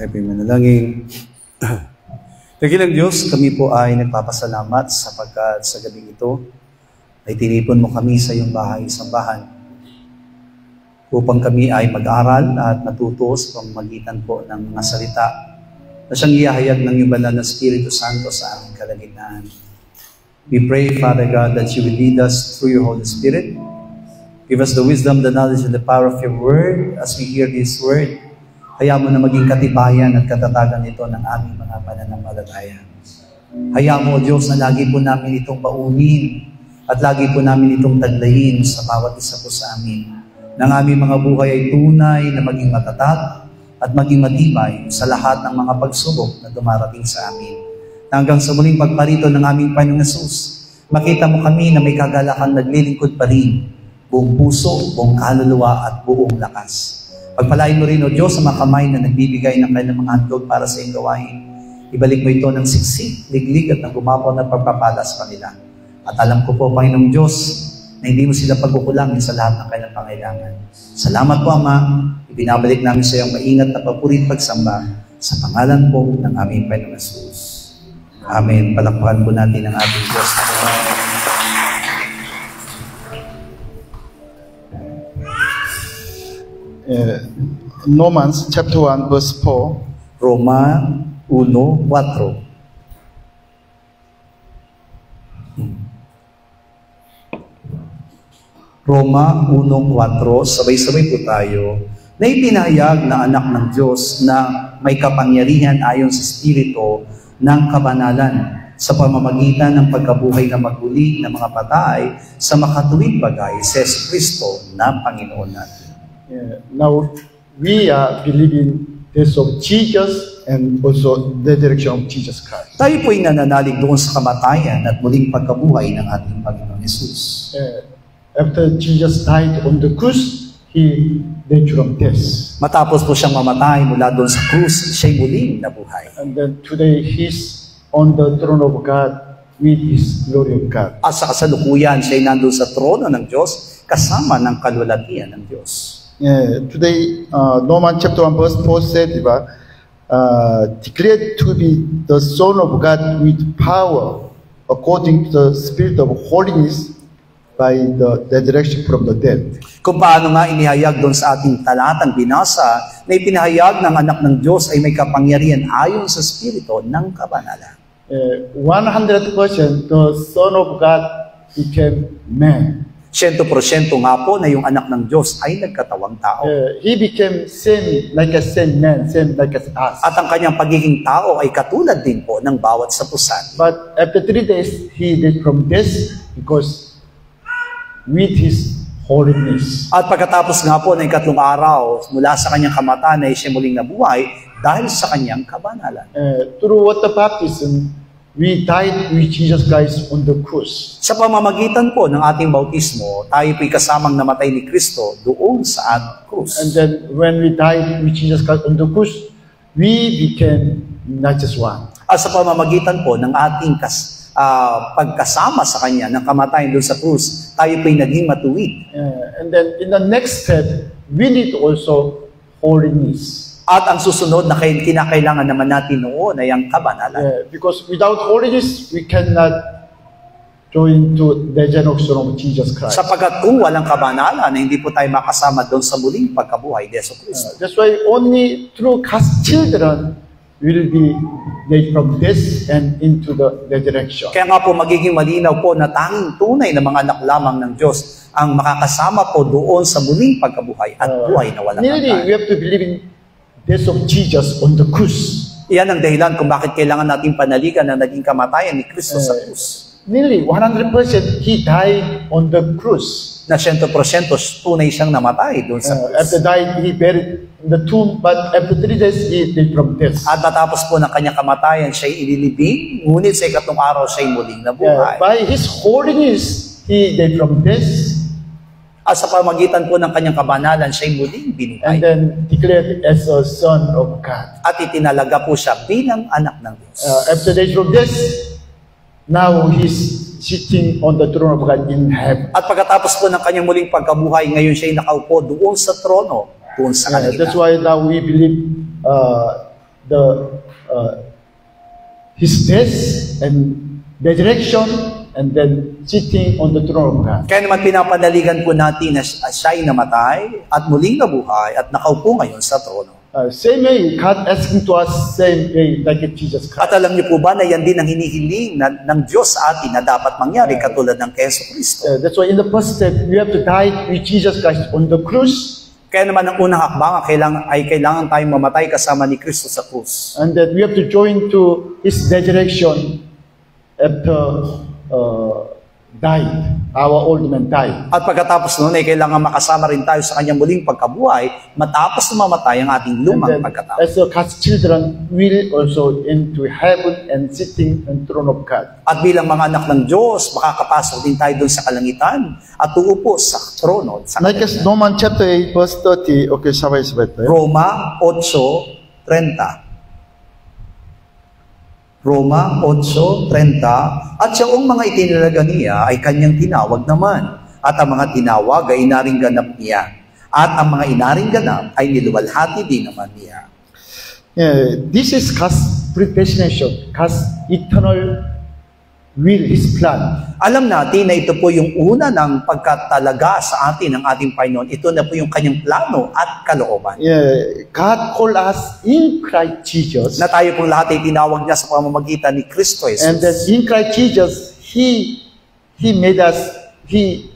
Tayo po yung manalangin. Dakilang Diyos, kami po ay nagpapasalamat sapagkat sa gabing ito ay tinipon mo kami sa iyong bahay-sambahan upang kami ay mag-aral at matuto sa pamamagitan po ng mga salita na siyang ihahayag ng iyong banal na Espiritu Santo sa aming kalagitnaan. We pray, Father God, that you will lead us through your Holy Spirit. Give us the wisdom, the knowledge, and the power of your word as we hear this word. Hayaan mo na maging katibayan at katatagan ito ng aming mga pananampalataya. Hayaan mo, O Diyos, na lagi po namin itong baunin at lagi po namin itong taglayin sa bawat isa po sa amin. Nang aming mga buhay ay tunay na maging matatag at maging matibay sa lahat ng mga pagsubok na dumarating sa amin. Hanggang sa muling pagparito ng aming Panginoong Hesus, makita mo kami na may kagalakan naglilingkod pa rin, buong puso, buong kaluluwa at buong lakas. Pagpalain mo rin, O Diyos, sa mga kamay na nagbibigay ng kanilang mga handog para sa iyong gawain. Ibalik mo ito ng siksik, liglig at ng gumapaw na pagpapala sa kanila. At alam ko po, Panginoong Diyos, na hindi mo sila pagkukulangin sa lahat ng kanilang pangailangan. Salamat po, Ama. Ibinabalik namin sa iyong maingat na papurit pagsamba sa pangalan po ng aming Panginoong Hesus. Amen. Palakpakan po natin ang ating Diyos. Romans chapter 1 verse 4. Roma 1:4. Roma 1:4, sabay-sabay po tayo, na ipinahayag na anak ng Diyos na may kapangyarihan ayon sa Espiritu ng kabanalan sa pamamagitan ng pagkabuhay na maguli ng mga patay sa makatuwid bagay sa Kristo na Panginoon natin. Now we are believing this of Jesus and also the direction of Jesus Christ. Tayo po'y nananalig doon sa kamatayan at muling pagkabuhay ng ating Panginoon Hesus. After Jesus died on the cross, He died from death. Matapos po siyang mamatay mula doon sa krus, siya'y muling nabuhay. And then today He's on the throne of God with His glory of God. At sa kasalukuyan, siya'y nandun sa trono ng Diyos kasama ng kalwalhatian ng Diyos. Today, Romans chapter 1 verse 4 said, declared to be the Son of God with power, according to the Spirit of holiness, by the resurrection from the dead. Kung paano nga inihayag doon sa ating talatang binasa, na ipinahayag ng anak ng Diyos ay may kapangyarihan ayon sa Espiritu ng kabanalan. 100% the Son of God became man. 100% nga po na yung anak ng Diyos ay nagkatawang tao. He became same like a same man, same like us. At ang kanyang pagiging tao ay katulad din po ng bawat sapusan. But after 3 days, he died from death because with his holiness. At pagkatapos nga po ng 3 araw, mula sa kanyang kamatayan ay siya muling nabuhay dahil sa kanyang kabanalan. Through water baptism, we died with Jesus Christ on the cross. Sa pamamagitan po ng ating bautismo, tayo po'y kasamang namatay ni Kristo doon sa ating krus. And then when we died with Jesus Christ on the cross, we became not just one. At sa pamamagitan po ng ating pagkasama sa Kanya, ng kamatayan doon sa krus, tayo po'y naging matuwid. And then in the next step, we need also holiness. At ang susunod na kinakailangan naman natin noon ay ang kabanalan. Because without holiness, we cannot join to the resurrection of Jesus Christ. Sapagkat kung walang kabanalan, hindi po tayo makasama doon sa muling pagkabuhay ni Jesucristo. That's why only through God's children will be made from death and into the resurrection. Kaya nga po magiging malinaw po na tanging tunay na mga anak lamang ng Diyos ang makakasama po doon sa muling pagkabuhay at buhay na walang hanggan. We have to believe in death of Jesus on the cross. Iyan ang dahilan kung bakit kailangan natin panaligan na naging kamatayan ni Kristo sa krus. Nearly 100% He died on the cross. Na 100% tunay siyang namatay doon sa krus. After dying, He buried in the tomb, but after 3 days, He died from death. At matapos po ng kanyang kamatayan, siya'y ililibing, ngunit sa 2 araw siya'y muling nabuhay. By His holiness, He died from death. At sa pamagitan po ng kanyang kabanalan, siya'y muling binuhay. And then declared as a Son of God. At itinalaga po siya bilang anak ng Diyos. After the days of death, now He's sitting on the throne of God in heaven. At pagkatapos po ng kanyang muling pagkabuhay, ngayon siya'y nakaupo doon sa trono, doon sa kalangitan. That's why now we believe his death and resurrection, and then sitting on the throne of God. Kaya naman pinapanaligan po natin na siya'y namatay at muling nabuhay at nakaupo ngayon sa trono. Same way, God asking to us, same way, like Jesus Christ. At alam niyo po ba na yan din ang hinihiling ng Diyos sa atin na dapat mangyari katulad ng kay Jesucristo. That's why in the first step, we have to die with Jesus Christ on the cross. Kaya naman ang unang hakbang ay kailangan tayong mamatay kasama ni Kristo sa krus. And that we have to join to His resurrection after died, our old man died. At pagkatapos noon ay kailangan makasama rin tayo sa kanyang muling pagkabuhay matapos na mamatay ang ating lumang pagkatao. As God's children will also into heaven and sitting on throne of God. At bilang mga anak ng Diyos, makakapasok din tayo doon sa kalangitan at uupo sa trono. Like as Romans chapter 8 verse 30. Okay, sabay-sabay tayo. Roma 8:30. Roma 8:30, at siyaong mga itinalaga niya ay kanyang tinawag naman, at ang mga tinawag ay inaring ganap niya, at ang mga inaring ganap ay niluwalhati din naman niya. This is God's predestination, God's eternal will, His plan. Alam natin na ito po yung una ng pagkatalaga sa atin ng ating Panginoon. Ito na po yung kanyang plano at kalooban. God called us in Christ Jesus. Na tayo pong lahat ay tinawag niya sa pamamagitan ni Kristo Jesus. And that in Christ Jesus, He made us, He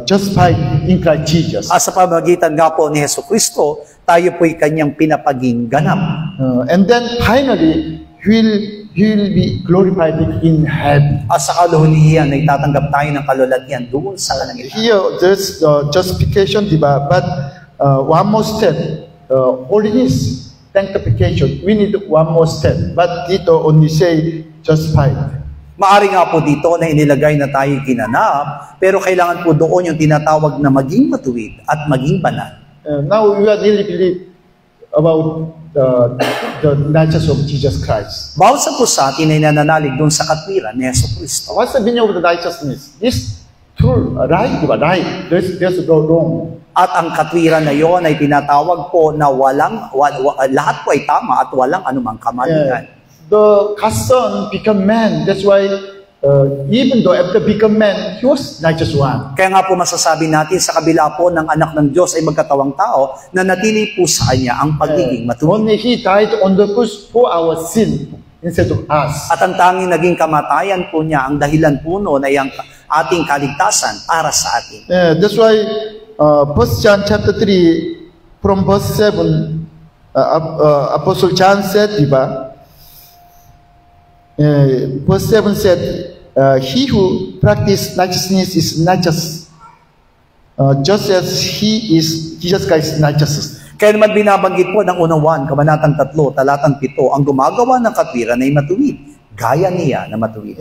justified in Christ Jesus. Sa pamamagitan nga po ni Jesucristo, tayo po'y kanyang pinapaging ganap. And then finally, He will be glorified in heaven. Sa kaluhulihan ay tatanggap tayo ng kalulatian doon sa kalangitan. Here, there's justification, diba? But one more step, holiness, sanctification. We need one more step. But dito only say justified. Maari nga po dito na inilagay na tayo ginanap, pero kailangan po doon yung tinatawag na maging matuwid at maging banal. Now we are really believe about the righteousness of Jesus Christ. Bawat sa pusa atin ay nananalig doon sa katwiran ni Jesucristo. What's the meaning of the righteousness? This true, right? Right. There's no wrong. At ang katwiran na yon ay tinatawag po na lahat po ay tama at walang anumang kamalingan. The God's Son become man. That's why even though after become man, He was righteous one. Kaya nga po masasabi natin sa kabila po ng anak ng Diyos ay magkatawang tao na natili po sa Kanya ang pagiging matuwid. Only He died on the cross for our sin instead of us. At ang tanging naging kamatayan po niya, ang dahilan po noon ay ang ating kaligtasan para sa atin. That's why 1 John chapter 3 from verse 7 Apostle John said, diba? Verse 7 said, he who practices righteousness is righteous, just as he is Jesus Christ righteous. Kaya naman binabanggit po ng unang 1, Kabanatang 3, talatang 7, ang gumagawa ng katwiran ay matuwid, gaya niya na matuwid.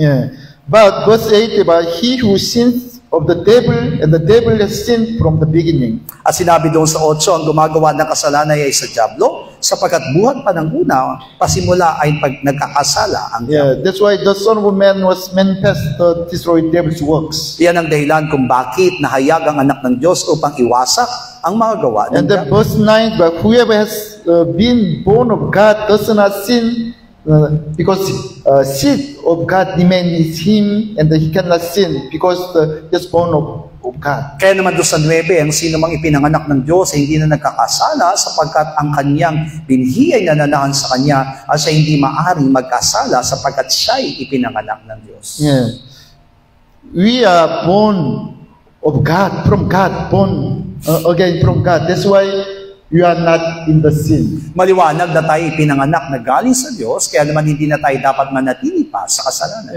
But verse 8, diba? He who sins of the devil, and the devil has sinned from the beginning. At sinabi doon sa 8, ang gumagawa ng kasalanan ay sa dyablo, sapagkat buhat pa ng una, pasimula ay pag nagkakasala ang dyablo. That's why the Son of Man was manifest to destroy devil's works. Yan ang dahilan kung bakit nahayag ang anak ng Diyos upang iwasak ang mga gawa ng And then verse 9, but whoever has been born of God does not sin, because seed of God remains him, and he cannot sin because he is born of God. Kaya naman doon sa 9, ang sino mang ipinanganak ng Diyos ay hindi na nagkakasala sapagkat ang kanyang binhi ay nananahan sa kanya at siya hindi maaring magkasala sapagkat siya ay ipinanganak ng Diyos. We are born of God, from God, born again from God. That's why you are not in the sin. Maliwanag na tayo ipinanganak na galing sa Diyos, kaya naman hindi na tayo dapat manatili pa sa kasalanan.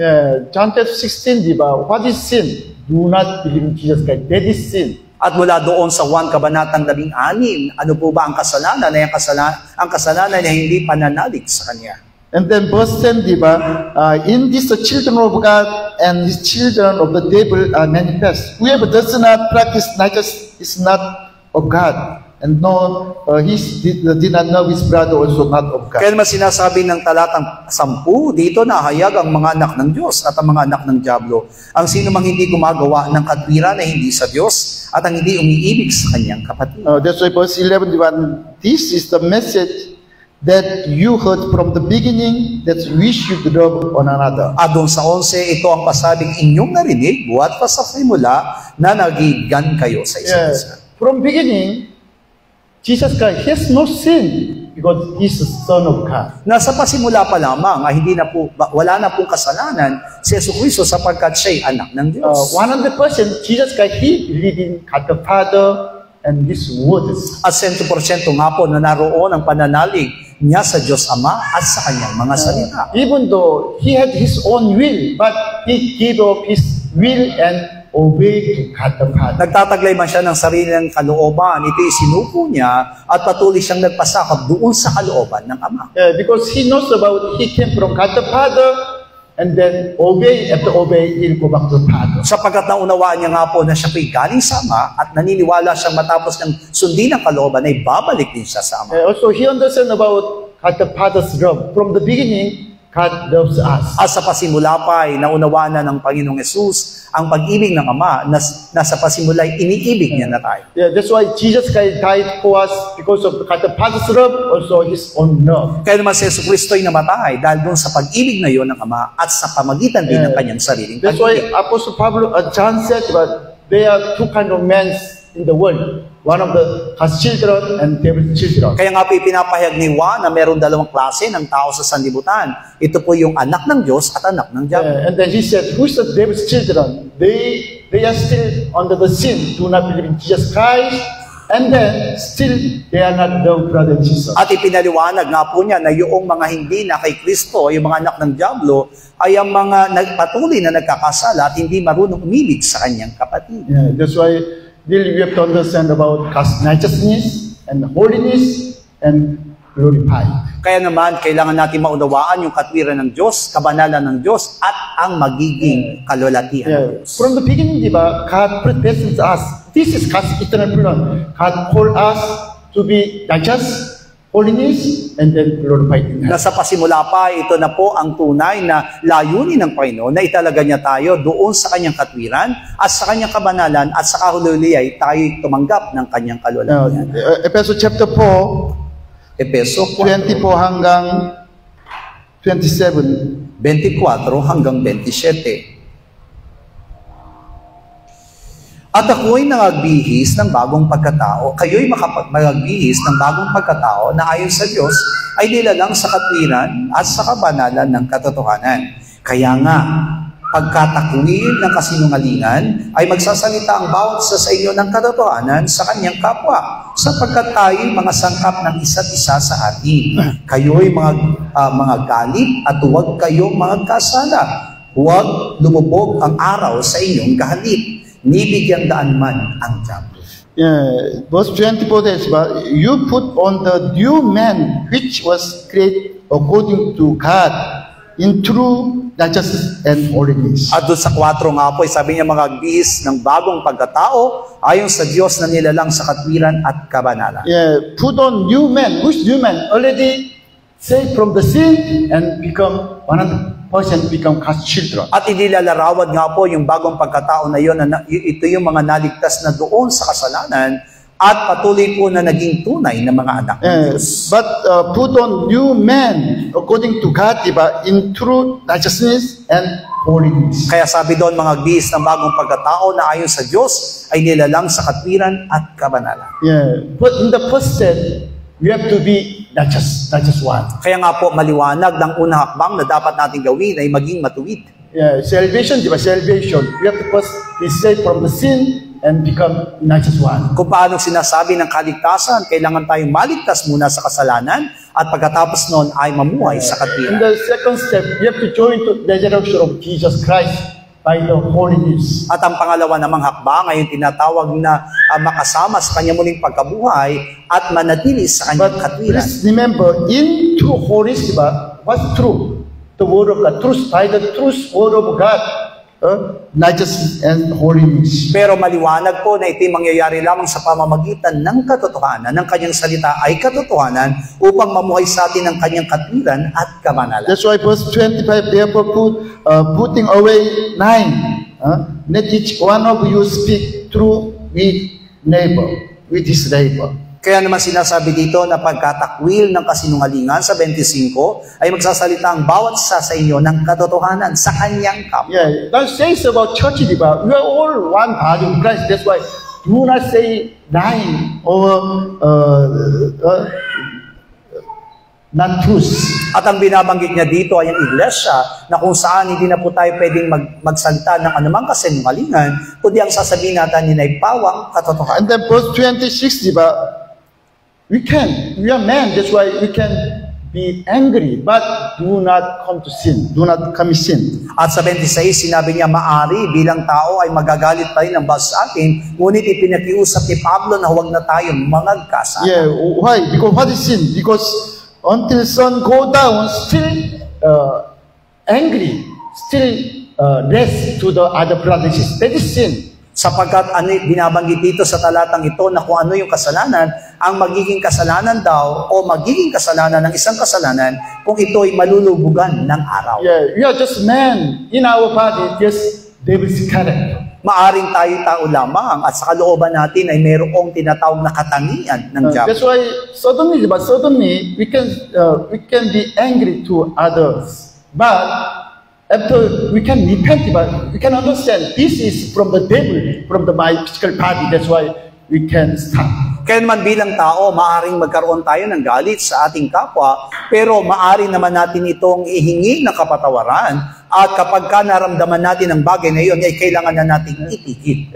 John 16, diba? What is sin? Do not believe in Jesus Christ. That is sin. At mula doon sa 1 Kabanatang 16, ano po ba ang kasalanan? Ay ang kasalanan na hindi pananalig sa Kanya. And then verse 10, diba? In this the children of God and his children of the devil are manifest. Whoever does not practice righteousness is not of God, and did not know his brother also not of God. Kaya naman sinasabi ng talatang 10 dito na hayag ang mga anak ng Diyos at ang mga anak ng Diablo. Ang sino mang hindi gumagawa ng katwiran na hindi sa Diyos at ang hindi umiibig sa kanyang kapatid. That's why verse 11, this is the message that you heard from the beginning, that we should love one another. At doon sa 11, ito ang pasabing inyong narinig, buhat pa sa simula na nagigan kayo sa isa't isa. From beginning, Jesus Christ has no sin because He is the Son of God. Nasa pasimula pa lamang ay wala na pong kasalanan si Jesucristo sapagkat siya'y anak ng Diyos. 100% Jesus Christ, He believed in God the Father and His words. At 100% nga po na naroon ang pananalig niya sa Diyos Ama at sa kanyang mga salita. Even though He had His own will, but He gave up His will and obeyed to God the Father. Nagtataglay man siya ng sariling kalooban, ito'y sinuko niya at patuloy siyang nagpasakop doon sa kalooban ng Ama. Because He knows about He came from God the Father, and then after obey, He'll go back to the Father. Sapagkat naunawaan niya nga po na siya po'y galing sa Ama at naniniwala siyang matapos ng sundin ng kalooban ay babalik din siya sa Ama. Also, He understands about God the Father's love. From the beginning, God loves us. At sa pasimula pa ay naunawaan na ng Panginoong Yesus ang pag-ibig ng Ama na sa pasimula ay iniibig niya na tayo. That's why Jesus Christ died for us because of God the Father's love, also His own love. Kaya naman si Jesucristo ay namatay dahil doon sa pag-ibig na yon ng Ama at sa pamagitan din ng kanyang sariling That's pag-ibig. why Apostle John said that there are two kinds of men in the world. One of the God's children and devil's children. Kaya nga po ipinapahayag ni Juan na meron dalawang klase ng tao sa sanlibutan. Ito po yung anak ng Diyos at anak ng Diablo. And then He said, who's the devil's children? They are still under the sin, do not believe in Jesus Christ, and then still they are not the brother Jesus. At ipinaliwanag nga po niya na yung mga hindi na kay Kristo, yung mga anak ng Diablo, ay ang mga nagpatuloy na nagkakasala at hindi marunong umibig sa kanyang kapatid. That's why we have to understand about God's righteousness and holiness and glorified. Kaya naman, kailangan natin maunawaan yung katwiran ng Diyos, kabanalan ng Diyos, at ang magiging kalwalatian ng Diyos. From the beginning, diba, God predestines us. This is God's eternal plan. God called us to be righteous, holiness, and then glorified in heaven. Nasa pasimula pa, ito na po ang tunay na layunin ng Panginoon na italaga niya tayo doon sa kanyang katwiran at sa kanyang kabanalan at sa kahululi ay tayo'y tumanggap ng kanyang kalwalatian. Ephesians chapter 4, Epeso 24 hanggang 27. 24 hanggang 27. At ako'y nangagbihis ng bagong pagkatao, kayo'y makapagbihis ng bagong pagkatao na ayon sa Diyos ay nilalang sa katwiran at sa kabanalan ng katotohanan. Kaya nga, pagkatakwil ng kasinungalingan ay magsasalita ang bawat isa sa inyo ng katotohanan sa kanyang kapwa, sapagkat tayo'y mga sangkap ng isa't isa sa atin. Kayo'y mga galit at huwag kayong mga kasala. Huwag lumubog ang araw sa inyong galit. Nibigyan daan man ang Diablo. Verse 24 says, you put on the new man which was created according to God in true righteousness and holiness. At doon sa 4 nga po, sabi niya magagbihis ng bagong pagkatao ayon sa Diyos na nilalang sa katwiran at kabanalan. Put on new man. Who's new man? Already saved from the sin and become 100% become God's children. At inilalarawan nga po yung bagong pagkatao na yun, na ito yung mga naligtas na doon sa kasalanan at patuloy po na naging tunay na mga anak ng Diyos. But put on new man according to God, diba, in true righteousness and holiness. Kaya sabi doon, mga gbihis ng bagong pagkatao na ayon sa Diyos ay nilalang sa katwiran at kabanalan. But in the first step, we have to be righteous one. Kaya nga po maliwanag ng unang hakbang na dapat natin gawin ay maging matuwid. Salvation, diba? Salvation. We have to first be saved from the sin and become righteous one. Kung paano sinasabi ng kaligtasan, kailangan tayong maligtas muna sa kasalanan at pagkatapos noon ay mamuhay sa katwiran. In the second step, we have to join to the resurrection of Jesus Christ by the holiness. At ang pangalawa namang hakbang ay yung tinatawag na makasama sa kanya muling pagkabuhay at manatili sa kanyang katwiran. Please remember, in true holiness, diba, what's true? The word of God. Truth, by the truth word of God, righteousness and holiness. Pero maliwanag po na ito'y mangyayari lamang sa pamamagitan ng katotohanan, ng kanyang salita ay katotohanan upang mamuhay sa atin ang kanyang katwiran at kamanalan. That's why verse 25, therefore putting away lying, let each one of you speak true with his neighbor. Kaya naman sinasabi dito na pagkatakwil ng kasinungalingan sa 25 ay magsasalita ang bawat isa sa inyo ng katotohanan sa kanyang kapwa. Yeah, that says about church, diba? We are all one body of Christ. That's why do not say lying or not truth. At ang binabanggit niya dito ay ang iglesia na kung saan hindi na po tayo pwedeng magsalita ng anumang kasinungalingan, kundi ang sasabihin natin ay pawang katotohanan. And then verse 26, diba? We are men, that's why we can be angry, but do not come to sin. Do not commit sin. At sa 26, sinabi niya, maari bilang tao ay magagalit pa rin ang bawat sa atin, ngunit ipinakiusap ni Pablo na huwag na tayong mangagkasala. Yeah, why? Because what is sin? Because until sun go down, still angry, still rest to the other brothers. That is sin. Sapagkat binabanggit dito sa talatang ito na kung ano yung kasalanan, ang magiging kasalanan daw o magiging kasalanan ng isang kasalanan kung ito'y malulubugan ng araw. Yeah, we are just men. In our body, just devil's character. Maaring tayo tao lamang at sa kalooban natin ay mayroong tinatawag na katangian ng diablo. That's why suddenly we can be angry to others. But after we can repent, but we can understand this is from the devil, from my physical body. That's why we can stop. Kaya naman bilang tao, maaring magkaroon tayo ng galit sa ating kapwa, pero maaari naman natin itong ihingi ng kapatawaran at kapag ka naramdaman natin ang bagay na iyon, ay kailangan na natin itigil.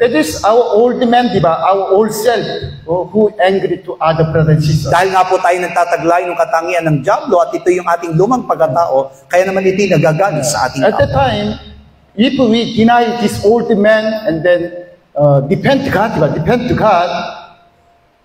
That is our old man, diba? Our old self who angry to other brothers and sisters. Dahil nga po tayo nagtataglay ng katangian ng diablo at ito yung ating lumang pagkatao, kaya naman ito nagagalit sa ating At that time, if we deny this old man and then depend to God,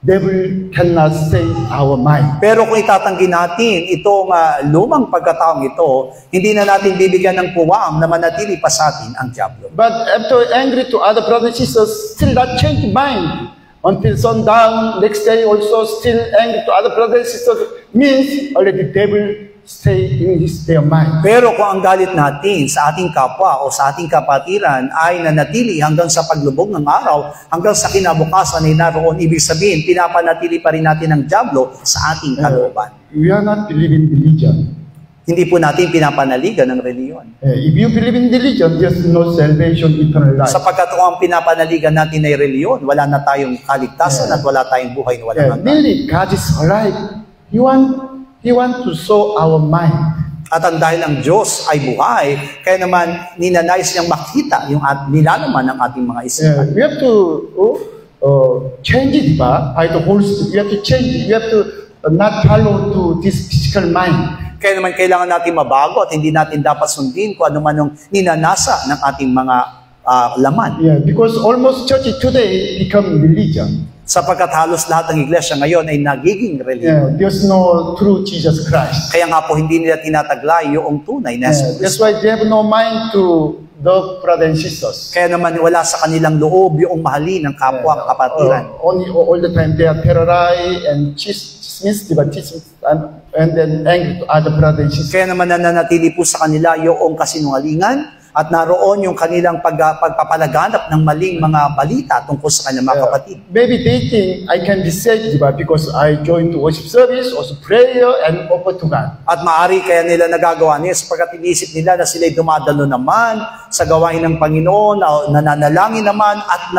devil cannot stay our mind. Pero kung itatanggi natin itong lumang pagkataong ito, hindi na natin bibigyan ng puwang na manatili pa sa atin ang diablo. But after angry to other brothers and sisters, still not change mind. Until sundown, next day also still angry to other brothers and sisters, means already devil stay in their mind. Pero kung ang galit natin sa ating kapwa o sa ating kapatiran ay nanatili hanggang sa paglubog ng araw, hanggang sa kinabukasan ay naroon, ibig sabihin, pinapanatili pa rin natin ang diablo sa ating kalooban. We are not believing religion. Hindi po natin pinapanaligan ng reliyon. If you believe in religion, there's no salvation, eternal life. Sapagkat kung ang pinapanaligan natin ay reliyon, wala na tayong kaligtasan at wala tayong buhay na walang hanggan. Really, God is alive. He want to show our mind. At ang dahil ang Diyos ay buhay, kaya naman ninanais niyang makita yung nilalaman ng ating mga isipan. We have to change it by the Holy Spirit. We have to change it. We have to not follow to this physical mind. Kaya naman kailangan natin mabago at hindi natin dapat sundin kung ano man yung ninanasa ng ating mga laman. Yeah, because almost church today become religion. Sapagkat halos lahat ng iglesia ngayon ay nagiging reliyon. There's no true Jesus Christ. Kaya nga po hindi nila tinataglay yung tunay na Jesus. That's why they have no mind to love brothers and sisters. Kaya naman wala sa kanilang loob yung mahalin ng kapwa kapatiran. Only all the time they are terrorized and dismissed, and then angry to other brothers and sisters. Kaya naman nananatili po sa kanila yung kasinungalingan at naroon yung kanilang pagpapalaganap ng maling mga balita tungkol sa kanilang mga kapatid. Maybe they think I can be saved because I join to worship service, also prayer, and offer to God. At maari kaya nila nagagawa niya sapagkat inisip nila na sila'y dumadalo naman sa gawain ng Panginoon, nananalangin naman at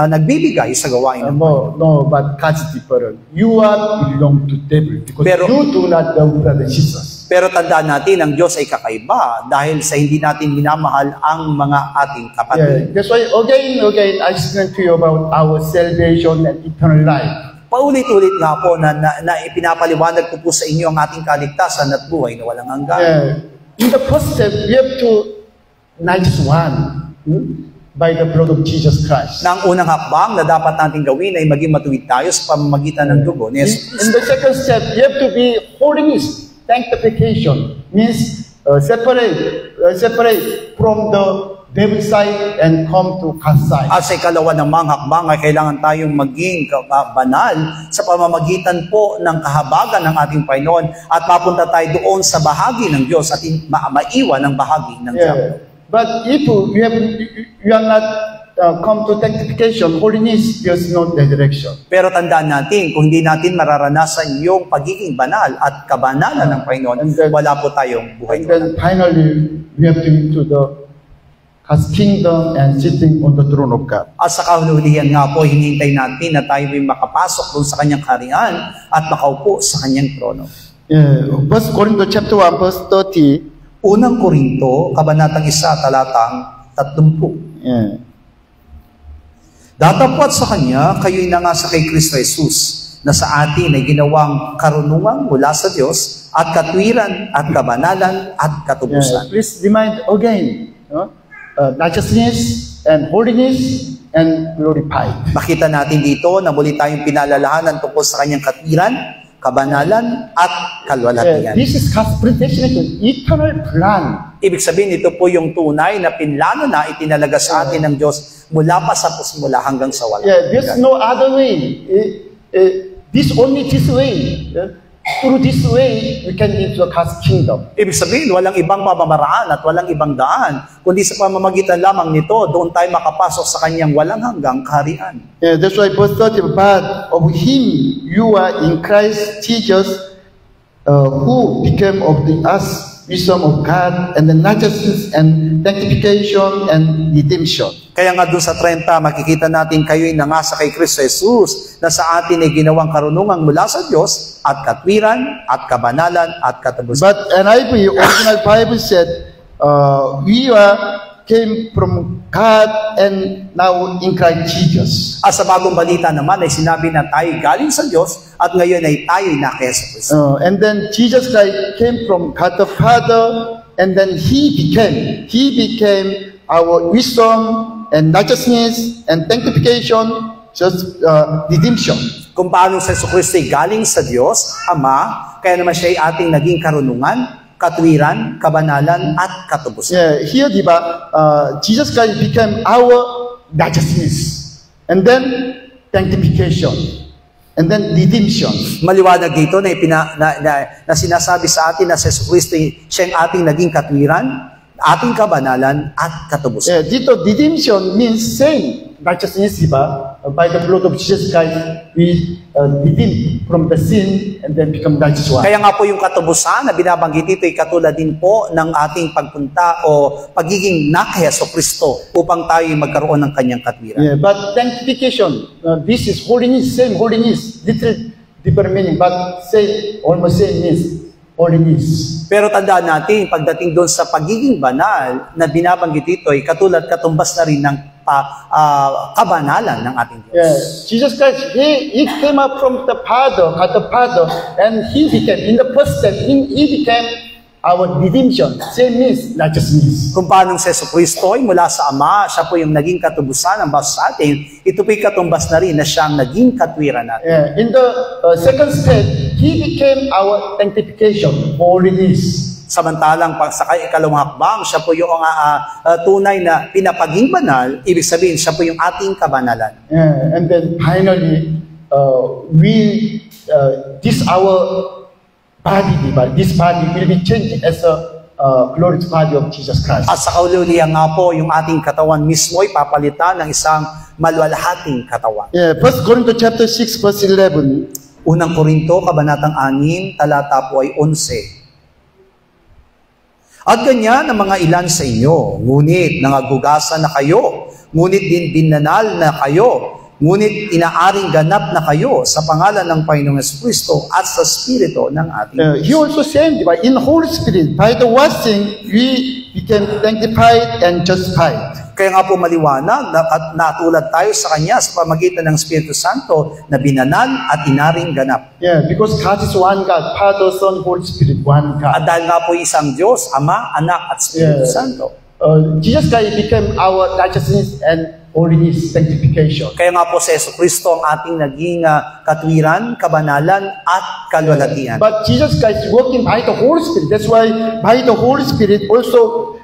nagbibigay sa gawain ng Panginoon. No, but God's different. You are belong to devil because you do not love brothers and sisters. Pero tandaan natin, ang Diyos ay kakaiba dahil sa hindi natin minamahal ang mga ating kapatid. That's why again, I explain to you about our salvation and eternal life. Paulit-ulit nga po na ipinapaliwanag ko po sa inyo ang ating kaligtasan at buhay na walang hanggan. In the first step, we have to nice one by the blood of Jesus Christ. Na ang unang hakbang na dapat natin gawin ay maging matuwid tayo sa pamamagitan ng dugo ni Jesus. In the second step, you have to be holiness. Sanctification means separate from the devil's side and come to God's side. At sa ikalawa namang hakbang ay kailangan tayong maging banal sa pamamagitan po ng kahabagan ng ating Panginoon at mapunta tayo doon sa bahagi ng Diyos at maiwan ang bahagi ng Diablo. But if you are not come to sanctification, holiness, there's no direction. Pero tandaan natin, kung hindi natin mararanasan yung pagiging banal at kabanalan ng Panginoon, wala po tayong buhay. And then finally, we have to into the God's kingdom and sitting on the throne of God. At sa kahuluhian nga po, hinihintay natin na tayo ay makapasok doon sa kanyang kaharian at makaupo sa kanyang trono. 1 Corinthians chapter 1 verse 30. Unang Korinto, kabanatang 1, talatang 30. Datapwat sa kanya, kayo'y nangasa kay Kristo Jesus, na sa atin ay ginawang karunungan mula sa Diyos at katwiran at kabanalan at katubusan. Please remind again, righteousness and holiness and glorified. Makita natin dito na muli tayong pinalalahanan tungkol sa kanyang katwiran, kabanalan at kalwalhatian. This is God's predestination, eternal plan. Ibig sabihin, ito po yung tunay na pinlano na itinalaga sa atin ng Diyos mula pa sa pusmula hanggang sa wala. There's no other way. This only this way. Through this way, we can into God's kingdom. Ibig sabihin, walang ibang pamamaraan at walang ibang daan, kundi sa pamamagitan lamang nito, doon tayo makapasok sa kanyang walang hanggang kaharian. That's why verse 30, but of Him you are in Christ Jesus, who became of us wisdom of God, and the righteousness and sanctification and redemption. Kaya nga doon sa 30, makikita natin kayo'y nangasa kay Kristo Jesus na sa atin ay ginawang karunungan mula sa Diyos at katwiran at kabanalan at katubusan. But NIV, original Bible said, we came from God and now in Christ Jesus. At sa bagong balita naman ay sinabi na tayo galing sa Diyos at ngayon ay tayo na kay Kristo. And then Jesus Christ came from God the Father and then He became our wisdom and righteousness and sanctification, just redemption. Kung paano sa Kristo ay galing sa Diyos, Ama, kaya naman siya ay ating naging karunungan, katwiran, kabanalan, at katubusan. Here, diba, Jesus Christ became our righteousness, and then sanctification, and then redemption. Maliwanag dito na sinasabi sa atin na si Kristo siya ang ating naging katwiran, ating kabanalan, at katubusan. Dito, redemption means same. Righteousness, diba? By the blood of Jesus Christ, we redeemed from the sin and then become righteous one. Kaya nga po yung katubusan na binabanggit dito ay katulad din po ng ating pagpunta o pagiging nakaya sa Kristo upang tayo magkaroon ng kanyang katwiran. But sanctification, this is holiness, same holiness, little different meaning, but same, almost same means holiness. Pero tandaan natin, pagdating doon sa pagiging banal na binabanggit dito ay katulad katumbas na rin ng kabanalan ng ating Diyos. Jesus Christ, He came up from the Father, God the Father, and He became, in the first step, He became our redemption. Same means righteousness. Kung paano si Kristo ay mula sa Ama, siya po yung naging katubusan ng bawat sa atin, ito po'y katumbas na rin na siyang naging katwiran natin. In the second step, He became our sanctification, holiness. Samantalang pag sa ikalawang hakbang, siya po yung tunay na pinapaging banal, ibig sabihin, siya po yung ating kabanalan. And then finally, this our body, this body will be changed as a glorious body of Jesus Christ. At sa kaululihan nga po, yung ating katawan mismo ay papalitan ng isang maluwalhating katawan. 1 Corinthians chapter 6 verse 11. Unang Korinto, kabanatang 6, talata po ay 11. At ganyan ang mga ilan sa inyo, ngunit nangagugasan na kayo, ngunit din binanal na kayo, ngunit inaaring ganap na kayo sa pangalan ng Panginoong Jesucristo at sa Espiritu ng ating Diyos. He also said, in the Holy Spirit, by the washing, we became sanctified and justified. Kaya nga po maliwanag at natulad tayo sa Kanya sa pamagitan ng Espiritu Santo na binanal at inaring ganap. Because God is one God, Father, Son, Holy Spirit, one God. At dahil nga po isang Diyos, Ama, Anak, at Espiritu Santo. Jesus Christ became our righteousness and holiness, sanctification. Kaya nga po si Jesucristo ang ating naging katwiran, kabanalan, at kalwalhatian. But Jesus Christ is working by the Holy Spirit. That's why by the Holy Spirit also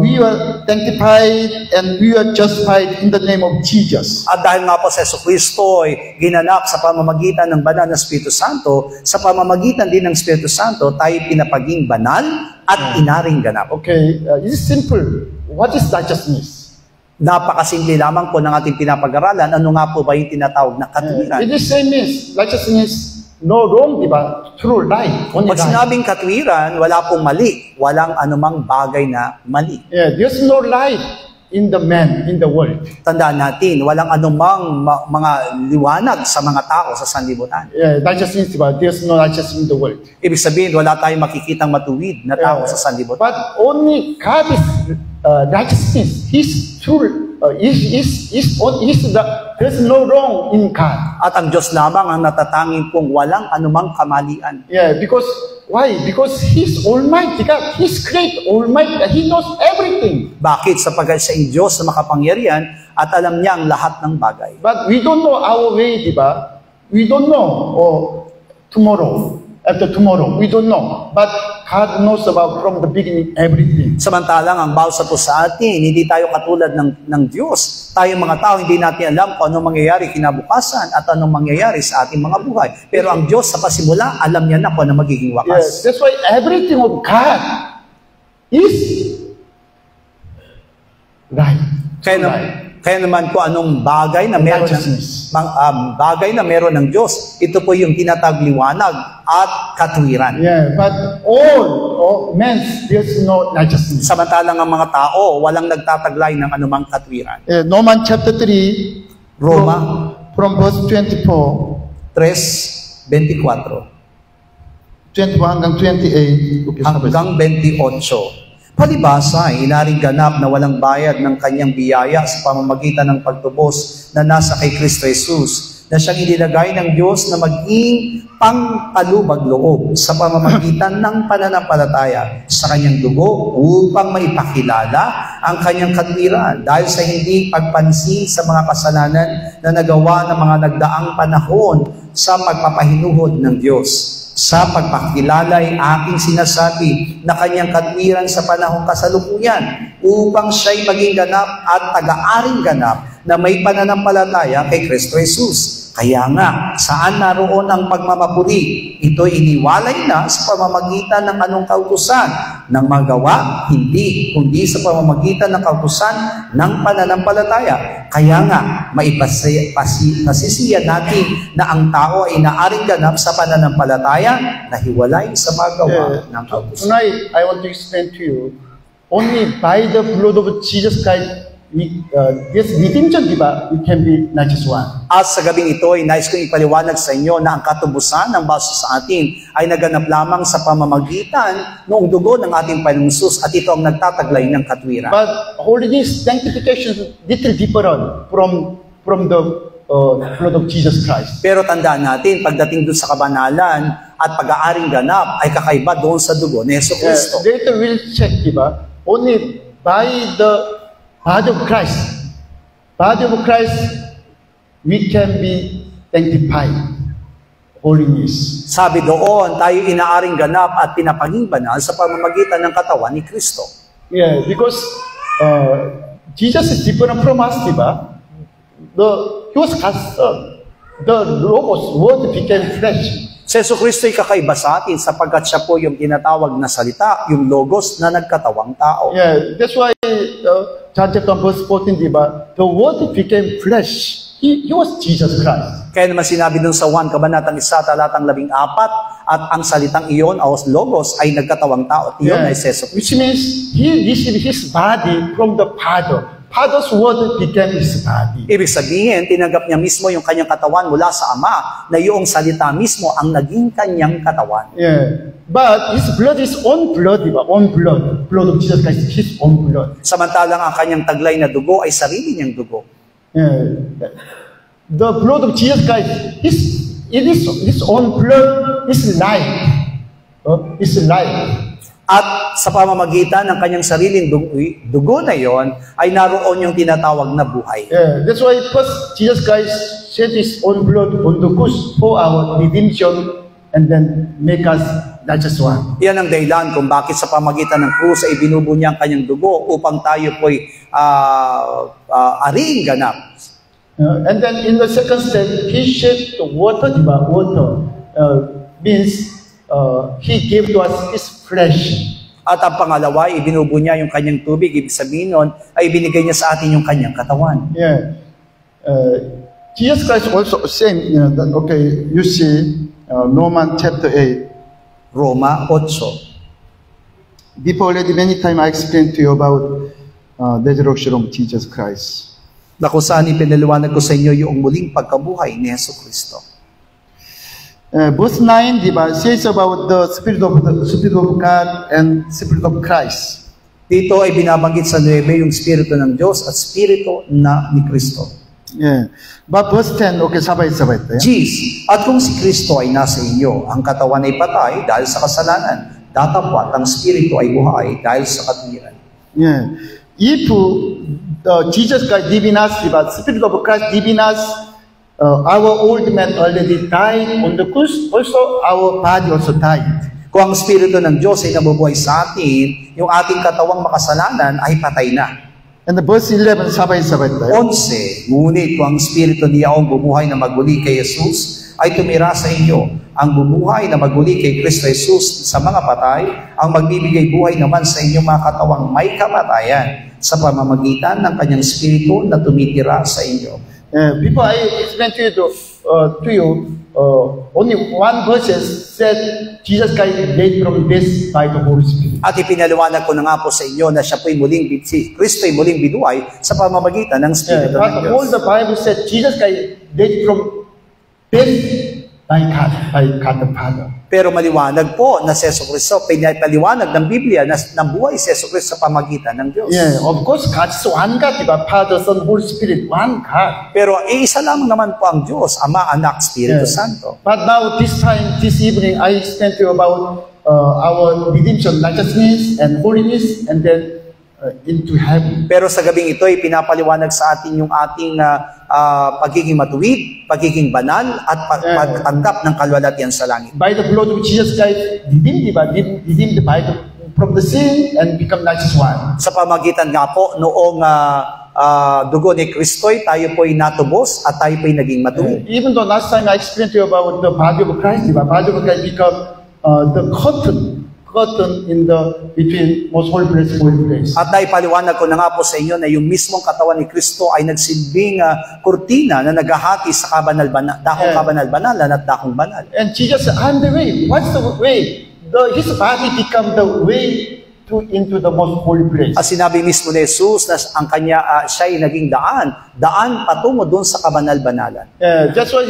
we are sanctified and we are justified in the name of Jesus. At dahil nga po sa Jesucristo ay ginanap sa pamamagitan ng banal na Espiritu Santo, sa pamamagitan din ng Espiritu Santo, tayo pinapaging banal at inaring ganap. Okay, it is simple. What is righteousness? Napakasimple lamang po ng ating pinapag-aralan. Ano nga po ba yung tinatawag na katwiran? It is same is righteousness, no wrong, diba? True, right, only Pag right. sinabing katwiran, wala pong mali. Walang anumang bagay na mali. Yeah, there's no light in the man, in the world. Tandaan natin, walang anumang mga liwanag sa mga tao sa sanlibutan. Yeah, righteousness, diba? There's no righteousness in the world. Ibig sabihin, wala tayong makikitang matuwid na tao sa sanlibutan. But only God is righteousness. He's true. There's no wrong in God. At ang Diyos lamang ang natatanging pong walang anumang kamalian. Yeah, because why? Because He's Almighty God. He's great, Almighty. He knows everything. Bakit? Sapagkat siya ang Diyos na makapangyarihan at alam niya ang lahat ng bagay. But we don't know our way, diba? We don't know. Tomorrow, after tomorrow, we don't know. But God knows about from the beginning everything. Samantalang ang bawat po sa atin, hindi tayo katulad ng Diyos. Tayo mga tao, hindi natin alam kung anong mangyayari kinabukasan at anong mangyayari sa ating mga buhay. Pero ang Diyos sa pasimula, alam niya na kung ano magiging wakas. Yes, that's why everything of God is right. Kaya naman po anong bagay na meron ng meron ng Diyos, ito po yung tinatawag liwanag at katwiran. Yeah, but all men, there's no righteousness. Samantalang ang mga tao, walang nagtataglay ng anumang katwiran. Romans chapter 3, Roma from verse 24, 3:24 hanggang 28. hanggang 28. Palibasa ay inaring ganap na walang bayad ng kanyang biyaya sa pamamagitan ng pagtubos na nasa kay Kristo Jesus, na siyang inilagay ng Diyos na maging pangkalubag loob sa pamamagitan ng pananampalataya sa kanyang dugo upang maipakilala ang kanyang katwiran dahil sa hindi pagpansin sa mga kasalanan na nagawa ng mga nagdaang panahon sa pagpapahinuhod ng Diyos. Sa pagpakilala ay aking sinasabi na kanyang katwiran sa panahong kasalukuyan upang siya'y maging ganap at taga-aring ganap na may pananampalataya kay Kristo Jesus. Kaya nga, saan naroon ang pagmamapuri? Ito'y iniwalay na sa pamamagitan ng anong kautusan ng magawa, hindi, kundi sa pamamagitan ng kautusan ng pananampalataya. Kaya nga, maipasisiya natin na ang tao ay naaring ganap sa pananampalataya na hiwalay sa magawa ng kautusan. Tonight, I want to explain to you, only by the blood of Jesus Christ, this redemption, diba, it can be righteous one. At sa gabing ito ay nais kong ipaliwanag sa inyo na ang katubusan ng baso sa atin ay naganap lamang sa pamamagitan noong dugo ng ating Panginoong Hesus at ito ang nagtataglay ng katwiran. But holiness, sanctification is little different from the blood of Jesus Christ. Pero tandaan natin, pagdating doon sa kabanalan at pag-aaring ganap ay kakaiba doon sa dugo ni Jesucristo. Later we'll check, diba, only by the body of Christ, we can be sanctified. Holiness. Sabi doon, tayo inaaring ganap at pinapaging banal sa pamamagitan ng katawan ni Kristo. Yeah, because Jesus is different from us, diba? He was God's Son. The Logos, Word became flesh. Si Jesucristo ay kakaiba sa atin sapagkat siya po yung tinatawag na salita, yung logos na nagkatawang tao. Yeah, that's why John chapter 1 verse 14, diba? The Word became flesh. He was Jesus Christ. Kaya naman sinabi dun sa 1 Kabanatang 1, talatang 14, at ang salitang iyon o logos ay nagkatawang tao at iyon ay si Jesucristo. Which means He received His body from the Father. Father's word became His body. Ibig sabihin, tinanggap niya mismo yung kanyang katawan mula sa Ama, na yung salita mismo ang naging kanyang katawan. Yeah. But His blood is own blood, diba? Own blood. Blood of Jesus Christ is His own blood. Samantalang ang kanyang taglay na dugo ay sarili niyang dugo. Yeah. The blood of Jesus Christ, it is His own blood, is life. Is life. At sa pamamagitan ng kanyang sariling dugo na yon, ay naroon yung tinatawag na buhay. Yeah, that's why first Jesus Christ shed His own blood on the cross for our redemption and then make us righteous one. Yan ang dahilan kung bakit sa pamagitan ng krus ay binubo niya ang kanyang dugo upang tayo po'y ariing ganap. And then in the second step, he shed the water, diba? Water means he gave to us his flesh. At ang pangalawa, ibinubo niya yung kanyang tubig. Ibig sabihin nun, ay binigay niya sa atin yung kanyang katawan. Yeah. Jesus Christ also same, okay, you see Romans chapter 8. Roma 8. Before already many times I explained to you about resurrection of Jesus Christ. Na kung saan ipinaliwanag ko sa inyo yung muling pagkabuhay ni Yesu Kristo. Verse 9, diba, says about the Spirit of God and Spirit of Christ. Dito ay binabanggit sa 9 yung Espiritu ng Diyos at Espiritu ni Kristo. Yeah. But verse 10, okay, sabay-sabay. Jeez, at kung si Kristo ay nasa inyo, ang katawan ay patay dahil sa kasalanan, datapwat ang Espiritu ay buhay dahil sa katuwiran. Yeah. If Jesus Christ live in us, diba, Spirit of Christ live in us, our old man already died on the cross, also our body also died. Kung ang Espiritu ng Diyos ay nabubuhay sa atin, yung ating katawang makasalanan ay patay na. And the verse 11, sabay-sabay tayo. 11, ngunit kung ang Espiritu niya ang bumuhay na maguli kay Jesus, ay tumira sa inyo. Ang bumuhay na maguli kay Kristo Jesus sa mga patay, ang magbibigay buhay naman sa inyong mga katawang may kamatayan sa pamamagitan ng kanyang Espiritu na tumitira sa inyo. Before I explain to you, only one verse said Jesus Christ raised from death by the Holy Spirit. At ipinaliwanag ko na nga po sa inyo na siya po'y si Kristo ay muling binuhay sa pamamagitan ng Espiritu ng Diyos. All the Bible said Jesus Christ raised from death by God the Father. Pero maliwanag po na si Yesu Kristo, pinapaliwanag ng Biblia na nabuhay si Yesu Kristo sa pamagitan ng Diyos. Yeah, of course, God is one God, diba? Father, Son, Holy Spirit, one God. Pero isa lamang naman po ang Diyos, Ama, Anak, Espiritu Santo. But now, this evening, I explain to you about our redemption, righteousness, and holiness, and then into heaven. Pero sa gabing ito ay pinapaliwanag sa atin yung ating pagiging matuwid, pagiging banal, at pagtanggap ng kalwalhatian sa langit. By the blood of Jesus Christ, redeemed from the sin and become righteous one. Sa pamagitan nga po noong dugo ni Kristo'y tayo po'y natubos at tayo po'y naging matuwid. Even though last time I explained to you about the body of Christ, the body of Christ become the curtain in the between most holy place and holy place. At naipaliwanag ko na nga po sa inyo na yung mismong katawan ni Kristo ay nagsilbing kurtina na naghahati sa dakong kabanal-banalan at dakong banal. And Jesus said, I'm the way. What's the way? His body become the way into the most holy place. At sinabi mismo ni Jesus na ang kanya siya ay naging daan patungo doon sa kabanal-banalan. That's why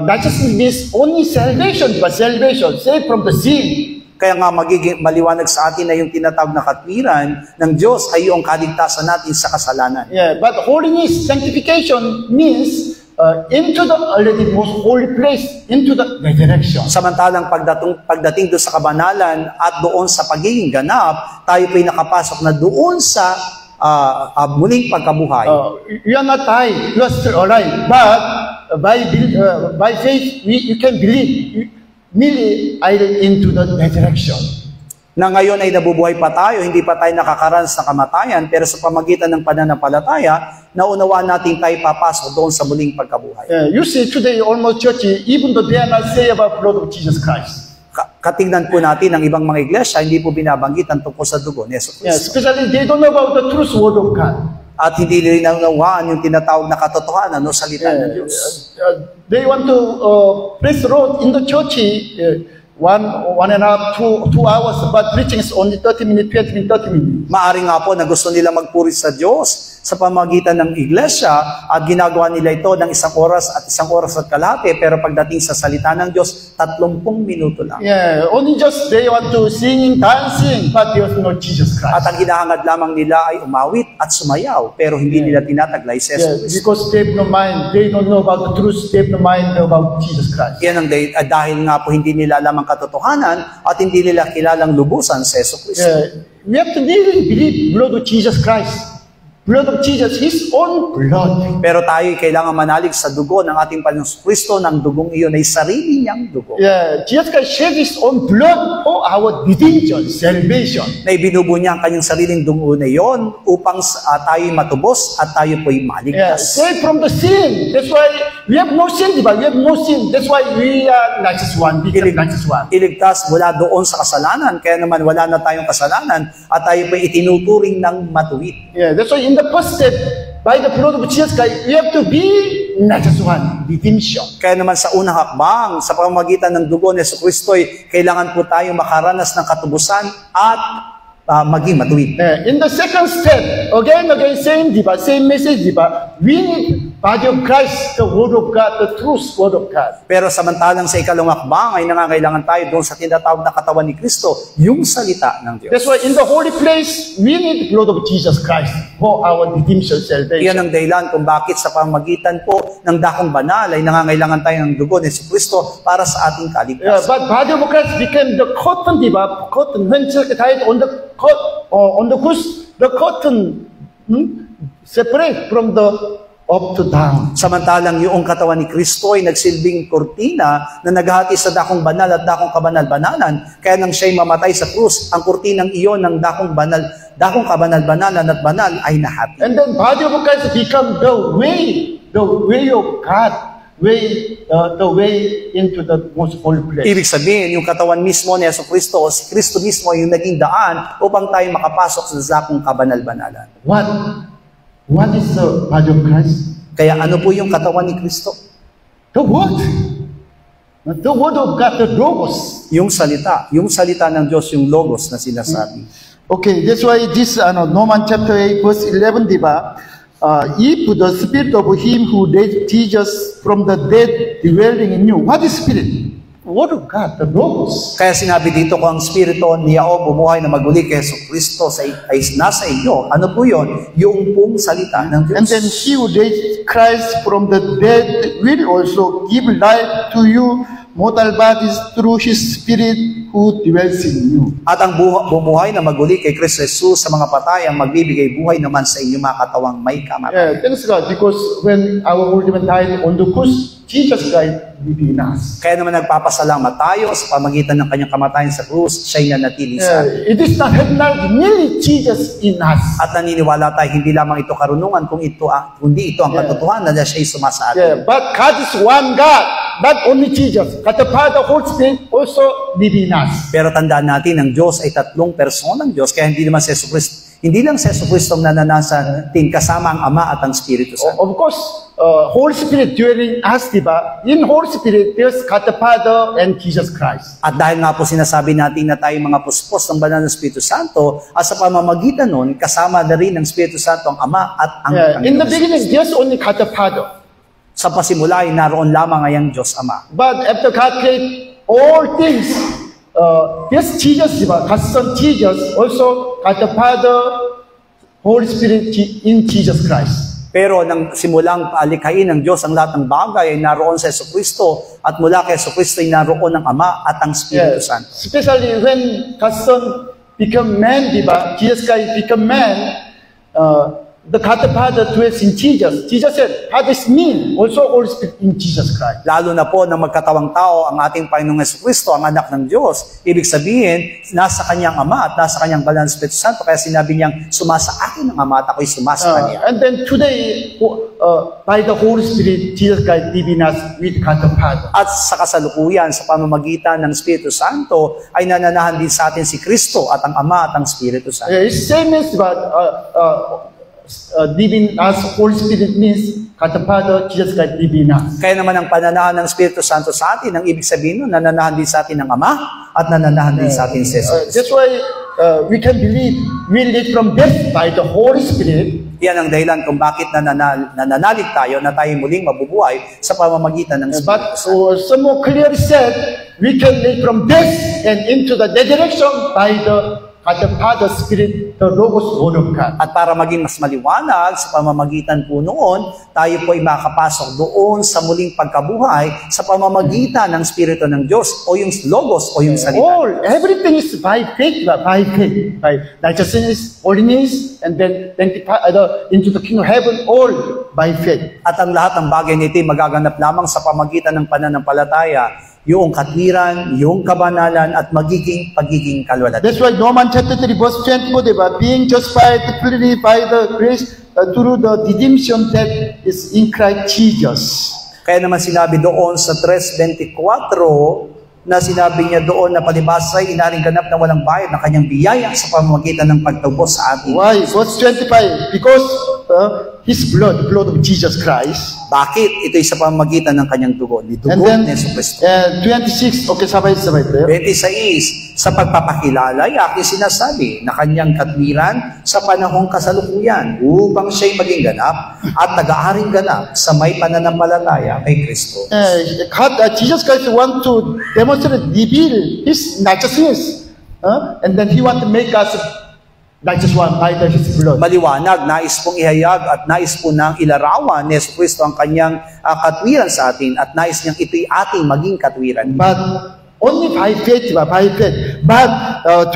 righteousness means only salvation, but salvation saved from the sin. Kaya nga magiging maliwanag sa atin na yung tinatawag na katwiran ng Diyos ay yung kaligtasan natin sa kasalanan. Yeah, but holiness, sanctification means into the already most holy place, into the resurrection. Samantalang pagdating doon sa kabanalan at doon sa pagiging ganap, tayo po'y nakapasok na doon sa muling pagkabuhay. You are not dying, you are still alive. But by faith, you can believe. Merely into the resurrection. Na ngayon ay nabubuhay pa tayo, hindi pa tayo nakakaranas ng kamatayan, pero sa pamagitan ng pananampalataya, naunawaan natin tayo papasok doon sa muling pagkabuhay. You see, today almost church, even though they are not say about blood of Jesus Christ. Katingnan po natin ang ibang mga iglesia, hindi po binabanggit ang tungkol sa dugo ni Yesu Kristo. Especially they don't know about the truth word of God. At hindi rin naunawaan yung tinatawag na katotohanan o salita ng Diyos. They want to preach the road in the church 1.5, 2 hours, but preaching is only 30 minutes, 20 minutes, 30 minutes. Maaring nga po na gusto nila magpuri sa Diyos sa pamagitan ng iglesia at ginagawa nila ito ng 1 oras at 1 oras at kalahati, pero pagdating sa salita ng Diyos, 30 minuto lang. Yeah, only just they want to sing, dancing, but they also know Jesus Christ. At ang hinahangad lamang nila ay umawit at sumayaw, pero hindi nila tinataglay si Jesus Christ. Because they have no mind, they don't know about the truth, they have no mind about Jesus Christ. Yan ang dahil nga po hindi nila alam ang katotohanan at hindi nila kilalang lubusan si Jesus Kristo. We have to really believe blood of Jesus Christ. blood of Jesus, His own blood. Pero tayo kailangan manalig sa dugo ng ating Panginoong Kristo, ng dugong iyon ay sarili niyang dugo. Yeah, Jesus Christ shed His own blood for our redemption, salvation. Na ibinubo niya ang kanyang sariling dugo na iyon upang tayo matubos at tayo po'y Yeah, maligtas. saved from the sin. That's why we have no sin, diba? We have no sin. That's why we are righteous one. We are righteous one. Iligtas mula doon sa kasalanan, kaya naman wala na tayong kasalanan at tayo po'y itinuturing ng matuwid. Yeah, that's why in the first step, by the blood of Jesus Christ, we have to be righteous one, redemption. Kaya naman sa unang hakbang, sa pamamagitan ng dugo ni Jesucristo, kailangan po tayo makaranas ng katubusan at maging matuwid. Yeah, in the second step, again, same diba? Same message, diba? We need body of Christ, the word of God, the truth word of God. Pero samantalang sa ikalawang hakbang ay nangangailangan tayo doon sa tinatawag na katawan ni Kristo, yung salita ng Diyos. That's why in the holy place, we need the blood of Jesus Christ for our redemption, salvation. Iyan ang dahilan kung bakit sa pamamagitan po ng dakong banal ay nangangailangan tayo ng dugo ni Jesucristo para sa ating Yeah, kaligtasan. but body of Christ became the cotton, diba? Cotton. When Jesus died on the cross, the cotton separate from the up to down. Samantalang yung katawan ni Kristo ay nagsilbing kurtina na naghahati sa dakong banal at dakong kabanal-banalan. Kaya nang siya'y mamatay sa krus, ang kurtinang iyon ng dakong kabanal-banalan at banal ay nahati. And then body of Christ become the way of God, the way into the most holy place. Ibig sabihin, yung katawan mismo ni Jesucristo o si Kristo mismo yung naging daan upang tayo makapasok sa dakong kabanal-banalan. What is the body of Christ? Kaya ano po yung katawan ni Kristo? The word. The word of God, the logos. Yung salita ng Diyos, yung logos na sinasabi. Okay, that's why this Romans chapter 8 verse 11, diba? If the spirit of him who raised Jesus from the dead dwelling in you, what is spirit? Word of God, the logos. Kaya sinabi dito ko ang Espiritu niyao bumuhay na maguli kay Jesucristo ay nasa inyo. Ano po yun? Yung pong salita ng Diyos. And then he who raised Christ from the dead will also give life to you mortal bodies through His Spirit who dwells in you. At ang bumuhay na maguli kay Kristo Jesus sa mga patay ang magbibigay buhay naman sa inyong mga katawang may kamatayan. Yeah, thanks God, because when our Holy Man died on the cross, Jesus died within us. Kaya naman nagpapasalamat tayo sa pamagitan ng kanyang kamatayan sa krus, siya'y nanatili sa atin. It is not merely Jesus in us. At naniniwala tayo, hindi lamang ito karunungan, kundi ito ang katotohanan na siya'y sumasa atin. Yeah, but God is one God, not only Jesus. God the Father, Holy Spirit also live in us. Pero tandaan natin, ang Diyos ay tatlong personang Diyos, kaya hindi naman si Jesucristo, hindi lang si Jesucristo ang nananasan kasama ang Ama at ang Espiritu Santo. Of course, Holy Spirit dwelling us, diba? In Holy Spirit, there's God the Father and Jesus Christ. At dahil nga po sinasabi natin na tayo mga puspos ng banal na Espiritu Santo, at sa pamamagitan nun, kasama na rin ng Espiritu Santo ang Ama at ang In the Panginoon. beginning, there's only God the Father. Sa pasimula ay naroon lamang ay ang Diyos Ama. But after God created all things, this Jesus, God's Son Jesus, also God the Father, Holy Spirit in Jesus Christ. Pero nang simulang palikhain ng Diyos ang lahat ng bagay ay naroon sa Jesucristo at mula kay Jesucristo ay naroon ang Ama at ang Espiritu Santo. Especially when God's Son become man, diba? Jesus Christ become man, the God the Father dwells in Jesus. Jesus said, Father is me, also Holy Spirit in Jesus Christ. Lalo na po na magkatawang tao ang ating Panginoong Jesucristo, ang anak ng Diyos. Ibig sabihin, nasa kanyang Ama at nasa kanyang banal na Espiritu Santo. Kaya sinabi niyang, sumasa akin ang Ama at ako'y sumasa kanya. And then today, by the Holy Spirit, Jesus Christ live in us with God the Father. At sa kasalukuyan, sa pamamagitan ng Espiritu Santo, ay nananahan din sa atin si Kristo at ang Ama at ang Espiritu Santo. It's same as living as Holy Spirit means God the Father, Jesus Christ live in us. Kaya naman ang pananahan ng Espiritu Santo sa atin, ang ibig sabihin nun, nananahan din sa atin ng Ama at nananahan din sa atin si Jesus. That's why we can believe we live from death by the Holy Spirit. Yan ang dahilan kung bakit nananalig tayo na tayo muling mabubuhay sa pamamagitan ng Espiritu But Santo. some more clearly said, we can live from death and into the resurrection by the God the Father, Spirit, the Logos, Word of God. At para maging mas maliwanag sa pamamagitan po noon, tayo po ay makapasok doon sa muling pagkabuhay sa pamamagitan ng Espiritu ng Diyos o yung Logos o yung salita. Everything is by faith, by righteousness, holiness, and then into the kingdom of heaven, all by faith. At ang lahat ng bagay nito ay magaganap lamang sa pamagitan ng pananampalataya, yung katwiran, yung kabanalan, at pagiging kalwalhatian. That's why Romans chapter 3 verse 24, diba? Being justified freely by the grace through the redemption that is in Christ Jesus. Kaya naman sinabi doon sa 3:24, na sinabi niya doon na palibhasa ay inaring ganap na walang bayad ng kanyang biyaya sa pamamagitan ng pagtubos sa atin. Why? Verse 25, because His blood, the blood of Jesus Christ. Bakit? Ito'y sa pamamagitan ng kanyang dugo, ni dugo And then, ni Yesu Cristo. 26, okay, sabay-sabay tayo. 26, sa pagpapakilala ay aking sinasabi na kanyang katwiran sa panahong kasalukuyan upang siya'y maging ganap at nag-aaring ganap sa may pananampalataya kay Kristo. Jesus Christ want to demonstrate, reveal His righteousness. And then He want to make us righteous one by His blood. Maliwanag, nais pong ihayag at nais po nang ilarawan ni Yesu Cristo ang kanyang katwiran sa atin at nais niyang ito'y ating maging katwiran. But only by faith, by faith. But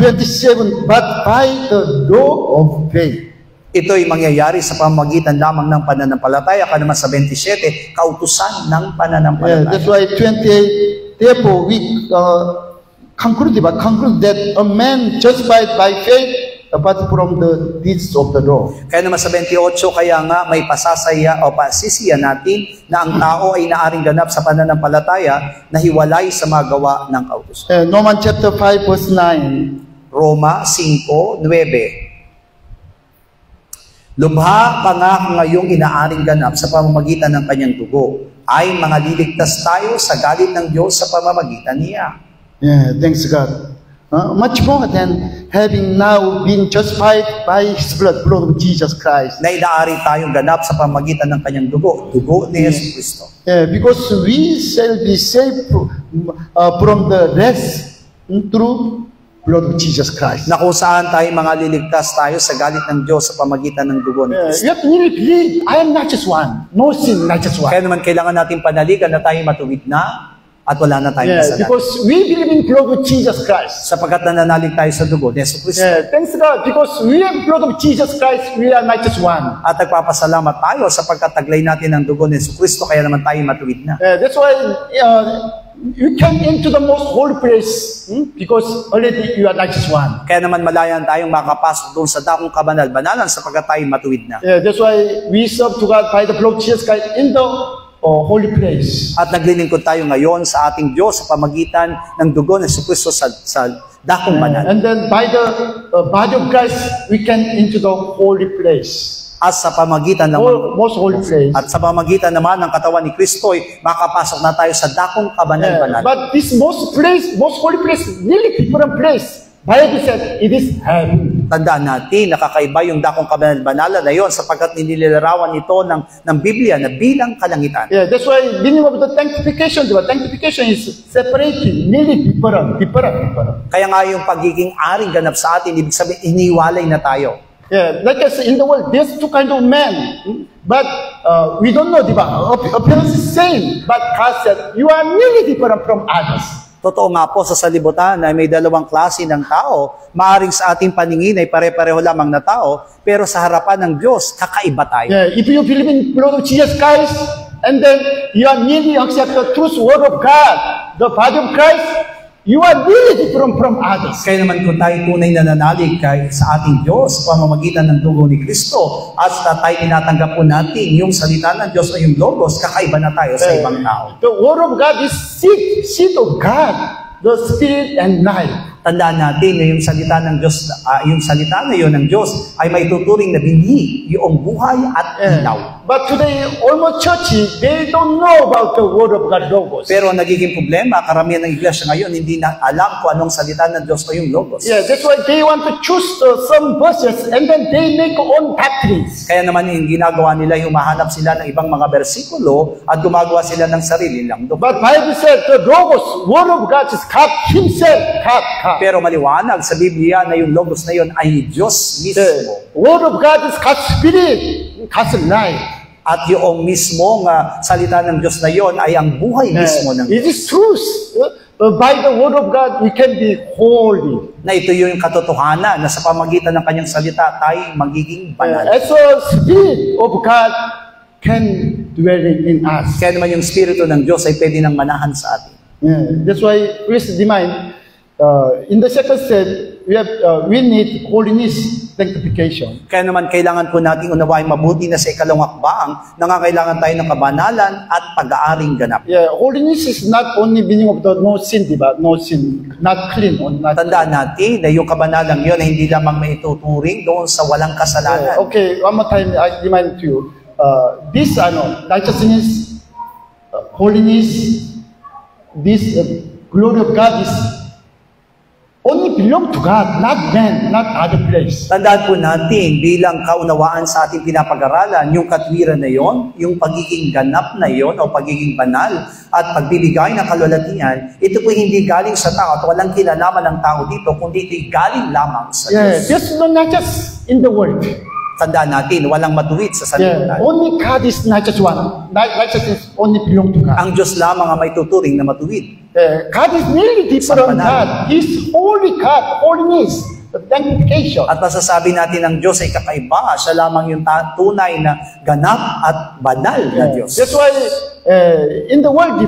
27, but by the law of faith. Ito'y mangyayari sa pamamagitan lamang ng pananampalataya. Kaya naman sa 27, kautusan ng pananampalataya. That's why 28, therefore we conclude that a man justified by faith apart from the deeds of the law. Kaya naman sa 28, kaya nga may pasasaya o pasisiya natin na ang tao ay naaring ganap sa pananampalataya na hiwalay sa magawa ng kautusan. Romans chapter 5 verse 9. Roma 5:9. Lubha pa nga ngayong inaaring ganap sa pamamagitan ng kanyang dugo ay mga liligtas tayo sa galit ng Diyos sa pamamagitan niya. Thanks God. Much more than having now been justified by His blood of Jesus Christ. Na inaari tayong ganap sa pamamagitan ng kanyang dugo ni Yesu Cristo. Because we shall be saved from the rest through blood of Jesus Christ. Na kung saan tayo mga liligtas tayo sa galit ng Diyos sa pamagitan ng dugo ni Cristo. You have to really believe, I am not just one. No sin, not just one. Kaya naman kailangan natin panaligan na tayo matuwid na at wala na tayong kasalanan. Because we believe in blood of Jesus Christ. Sapagkat nananalig tayo sa dugo ni Yesu Cristo. Thanks God, because we have blood of Jesus Christ, we are not just one. At nagpapasalamat tayo sapagkat taglay natin ang dugo ni Yesu Cristo, kaya naman tayo matuwid na. That's why you came into the most holy place because already you are not just one. Kaya naman malayan tayong makapasok doon sa dakong kabanal-banalan sapagkat tayo matuwid na. That's why we serve to God by the blood of Jesus Christ in the holy place. At naglilingkod tayo ngayon sa ating Diyos sa pamagitan ng dugo ni Yesu Cristo sa dakong banal. And then by the body of Christ, we can into the holy place. At sa pamagitan ng most holy place. At sa pamagitan naman ng katawan ni Kristo, makapasok na tayo sa dakong kabanal-banal. But this most holy place, really different place. Bible said, it is heaven. Tandaan natin, nakakaiba yung dakong kabanal-banalan na yun sapagkat nililarawan ito ng Biblia na bilang kalangitan. That's why meaning of the sanctification, sanctification is separating, really different. Kaya nga yung pagiging aring ganap sa atin, ibig sabihin, iniwalay na tayo. Like I said, in the world, there's two kinds of men. But we don't know, appearance is same. But God said, you are really different from others. Totoo nga po sa salibutan na may dalawang klase ng tao. Maaring sa ating paningin ay pare-pareho lamang na tao, pero sa harapan ng Diyos, kakaiba tayo. If you believe in the blood of Jesus Christ, and then you are merely accept the truth word of God, the body of Christ, you are really different from others. Kaya naman kung tayo tunay na nanalig sa ating Diyos, pamamagitan ng dugo ni Kristo, at tayo tinatanggap po natin yung salita ng Diyos o yung Logos, kakaiba na tayo sa ibang tao. The word of God is seed of God, the spirit and life. Tandaan natin na yung salita ng Diyos, yung salita na yun ng Diyos ay may tuturing na binhi, yung buhay at ilaw. But today, almost churches, they don't know about the Word of God, Logos. Pero ang nagiging problema, karamihan ng iglesia ngayon, hindi na alam kung anong salita ng Diyos o yung Logos. Yeah, that's why they want to choose some verses and then they make own doctrines. Kaya naman yung ginagawa nila, humahanap sila ng ibang mga bersikulo at gumagawa sila ng sarili lang. But Bible said the Logos, Word of God is God Himself, God. Pero maliwanag sa Biblia na yung Logos na yun ay Diyos mismo. The Word of God is God's Spirit, God's life. At yung mismong salita ng Diyos na yon ay ang buhay mismo ng It Diyos. is truth. By the Word of God, we can be holy. Na ito yung katotohanan na sa pamagitan ng kanyang salita tayo magiging banal. As a Spirit of God can dwell in us. Kaya naman yung Espiritu ng Diyos ay pwede nang manahan sa atin. Yeah, that's why Christ divine. In the second step, we need holiness sanctification. Kaya naman kailangan po nating unawain mabuti na sa ikalawang hakbang, nangangailangan tayo ng kabanalan at pag-aaring ganap. Yeah, holiness is not only meaning of the no sin, diba? No sin, not clean or not. Tandaan natin na yung kabanalang yun ay hindi lamang maituturing doon sa walang kasalanan. Okay, one more time, I remind you. This righteousness, holiness, this glory of God is only belong to God, not man, not other place. Tandaan po natin bilang kaunawaan sa ating pinapag-aralan, yung katwiran na yon, yung pagiging ganap na yon o pagiging banal at pagbibigay ng kalwalatian, ito po hindi galing sa tao at walang kinalaman ng tao dito, kundi ito'y galing lamang sa Diyos. This is not just in the world. Tandaan natin, walang matuwid sa sanlibutan. Only God is not just one. Righteousness only belong to God. Ang Diyos lamang ang may tuturing na matuwid. God is really different from God. He's holy God, holiness, sanctification. At masasabi natin ang Diyos ay kakaiba. Siya lamang yung tunay na ganap at banal na Diyos. That's why in the world,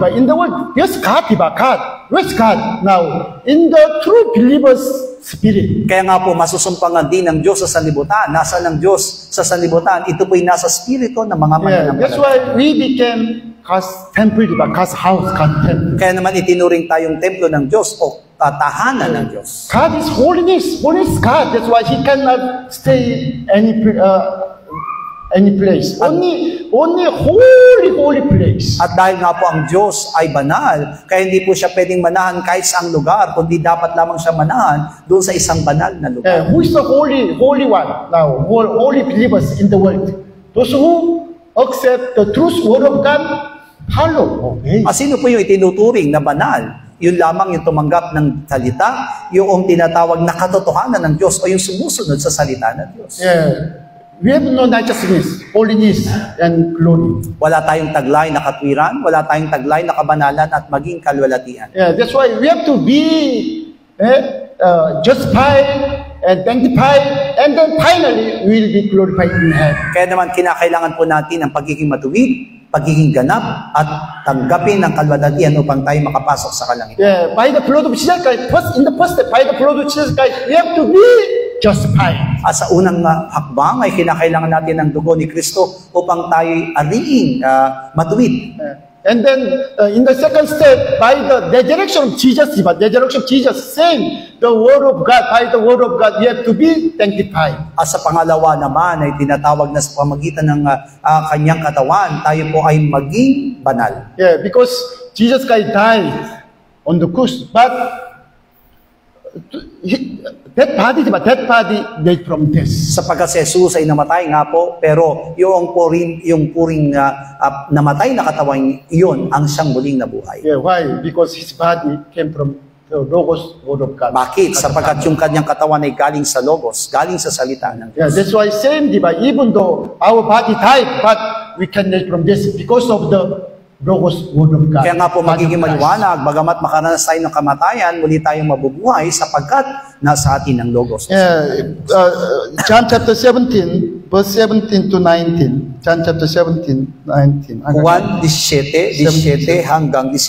yes, God, God. Where's God now? In the true believer's spirit. Kaya nga po, masusumpangan din ng Diyos sa sanlibutan. Nasa ng Diyos sa sanlibutan, ito po'y nasa spirito ng mga mananampalataya. That's why we became God's temple, God's house, God's temple. Kaya naman itinuring tayong templo ng Diyos o tahanan ng Diyos. God is holiness. Holiness is God. That's why He cannot stay any place. Only holy place. At dahil nga po ang Diyos ay banal, kaya hindi po siya pwedeng manahan kahit saang lugar, kundi dapat lamang siya manahan doon sa isang banal na lugar. Who is the holy one now? Holy believers in the world. Those who accept the truth word of God, follow. Okay. Sino po yung itinuturing na banal? Yun lamang yung tumanggap ng salita, yung tinatawag na katotohanan ng Diyos o yung sumusunod sa salita ng Diyos. We have no righteousness, holiness, and glory. Wala tayong taglay na katwiran, wala tayong taglay na kabanalan at maging kalwalatian. That's why we have to be justified and sanctified, and then finally we will be glorified in heaven. Kaya naman kinakailangan po natin ang pagiging matuwid, pagiging ganap, at tanggapin ang kalwalatian upang tayo makapasok sa kalangitan. By the blood of Jesus Christ, in the first step, by the blood of Jesus Christ, we have to be justified. At sa unang hakbang ay kinakailangan natin ng dugo ni Kristo upang tayo'y ariing matuwid. And then in the second step, by the resurrection of Jesus, same, the word of God, by the word of God, we have to be sanctified. At sa pangalawa naman ay tinatawag na sa pamagitan ng kanyang katawan, tayo po ay maging banal. Because Jesus Christ died on the cross, but that body died from death. Sapagkat si Jesus ay namatay nga po, pero yung puring namatay na katawan, iyon ang siyang muling nabuhay. Why? Because his body came from the Logos, word of God. Bakit? Sapagkat yung kanyang katawan ay galing sa Logos, galing sa salita ng Diyos. That's why same, diba? Even though our body died, but we can live from this because of the Logos, word of God. Kaya nga po magiging maliwanag, bagamat makaranas tayo ng kamatayan, muli tayong mabubuhay sapagkat nasa atin ang Logos. John chapter 17, verse 17 to 19. John chapter 17, 19. Juan 17 hanggang 19.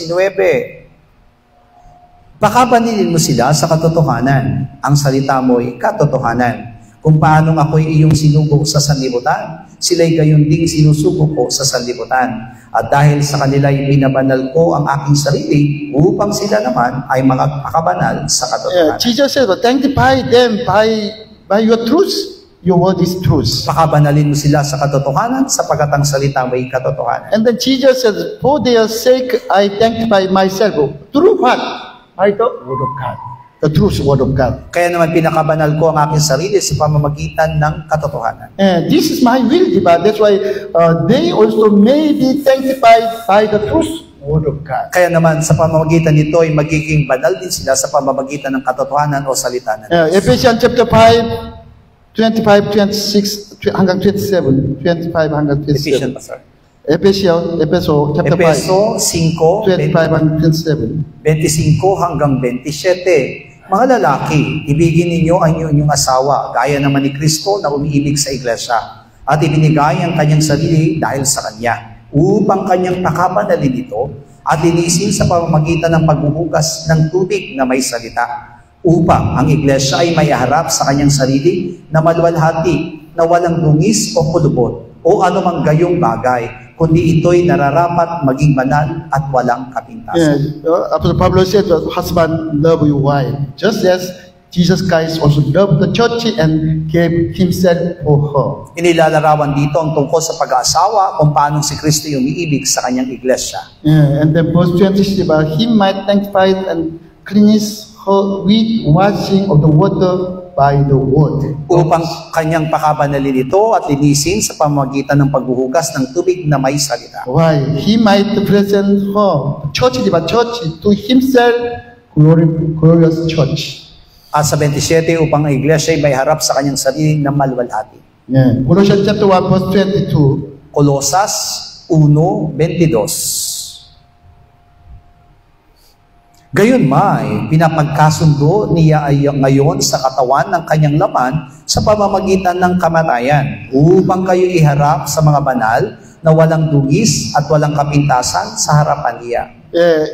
Baka banilin mo sila sa katotohanan. Ang salita mo ay katotohanan. Kung paanong ako'y iyong sinugo sa sanlibutan, sila'y gayon ding sinusugo ko sa sanlibutan. At dahil sa kanila'y binabanal ko ang aking sarili, upang sila naman ay makakabanal sa katotohanan. Jesus said, sanctify them by your truth. your word is truth. Pakabanalin mo sila sa katotohanan, sapagkat ang salita may katotohanan. And then Jesus says, for their sake I sanctify myself. Through what? By the word of God. The truth word of God. Kaya naman pinakabanal ko ang aking sarili sa pamamagitan ng katotohanan. And this is my will, diba? That's why they also may be sanctified by the truth word of God. Kaya naman sa pamamagitan nito ay magiging banal din sila sa pamamagitan ng katotohanan o salita ng Diyos. Ephesians chapter 5, 25, 26, hanggang 27. 25 hanggang 27. Ephesians, Pastor. Efeso chapter 5, Efeso 5, 25 hanggang 27. 25 hanggang 27. Mga lalaki, ibigin ninyo ang inyong asawa, gaya naman ni Kristo na umiibig sa iglesia, at ibinigay ang kanyang sarili dahil sa kanya, upang kanyang pakabanalin ito, at linisin sa pamamagitan ng pagbubugas ng tubig na may salita, upang ang iglesia ay may harap sa kanyang sarili na maluwalhati, na walang dungis o kulubot, o anumang gayong bagay, kundi ito'y nararapat maging banal at walang kapintasan. Apostle Pablo said, husband, love your wife, just as Jesus Christ also loved the church and gave himself for her. Inilalarawan dito ang tungkol sa pag-aasawa kung paano si Kristo yung umiibig sa kanyang iglesia. And then verse 26, he might sanctify and cleanse her with washing of the water by the word. Upang kanyang pakabanalin ito at linisin sa pamamagitan ng paghuhugas ng tubig na may salita. Why? He might present her, church to himself, glorious church. At sa 27, upang ang iglesia ay may harap sa kanyang sarili na maluwalhati. Colossians chapter 1 verse 22. Kolosas 1:22. Gayon may pinapagkasundo niya ay ngayon sa katawan ng kanyang laman sa pamamagitan ng kamatayan, upang kayo iharap sa mga banal na walang dungis at walang kapintasan sa harapan niya.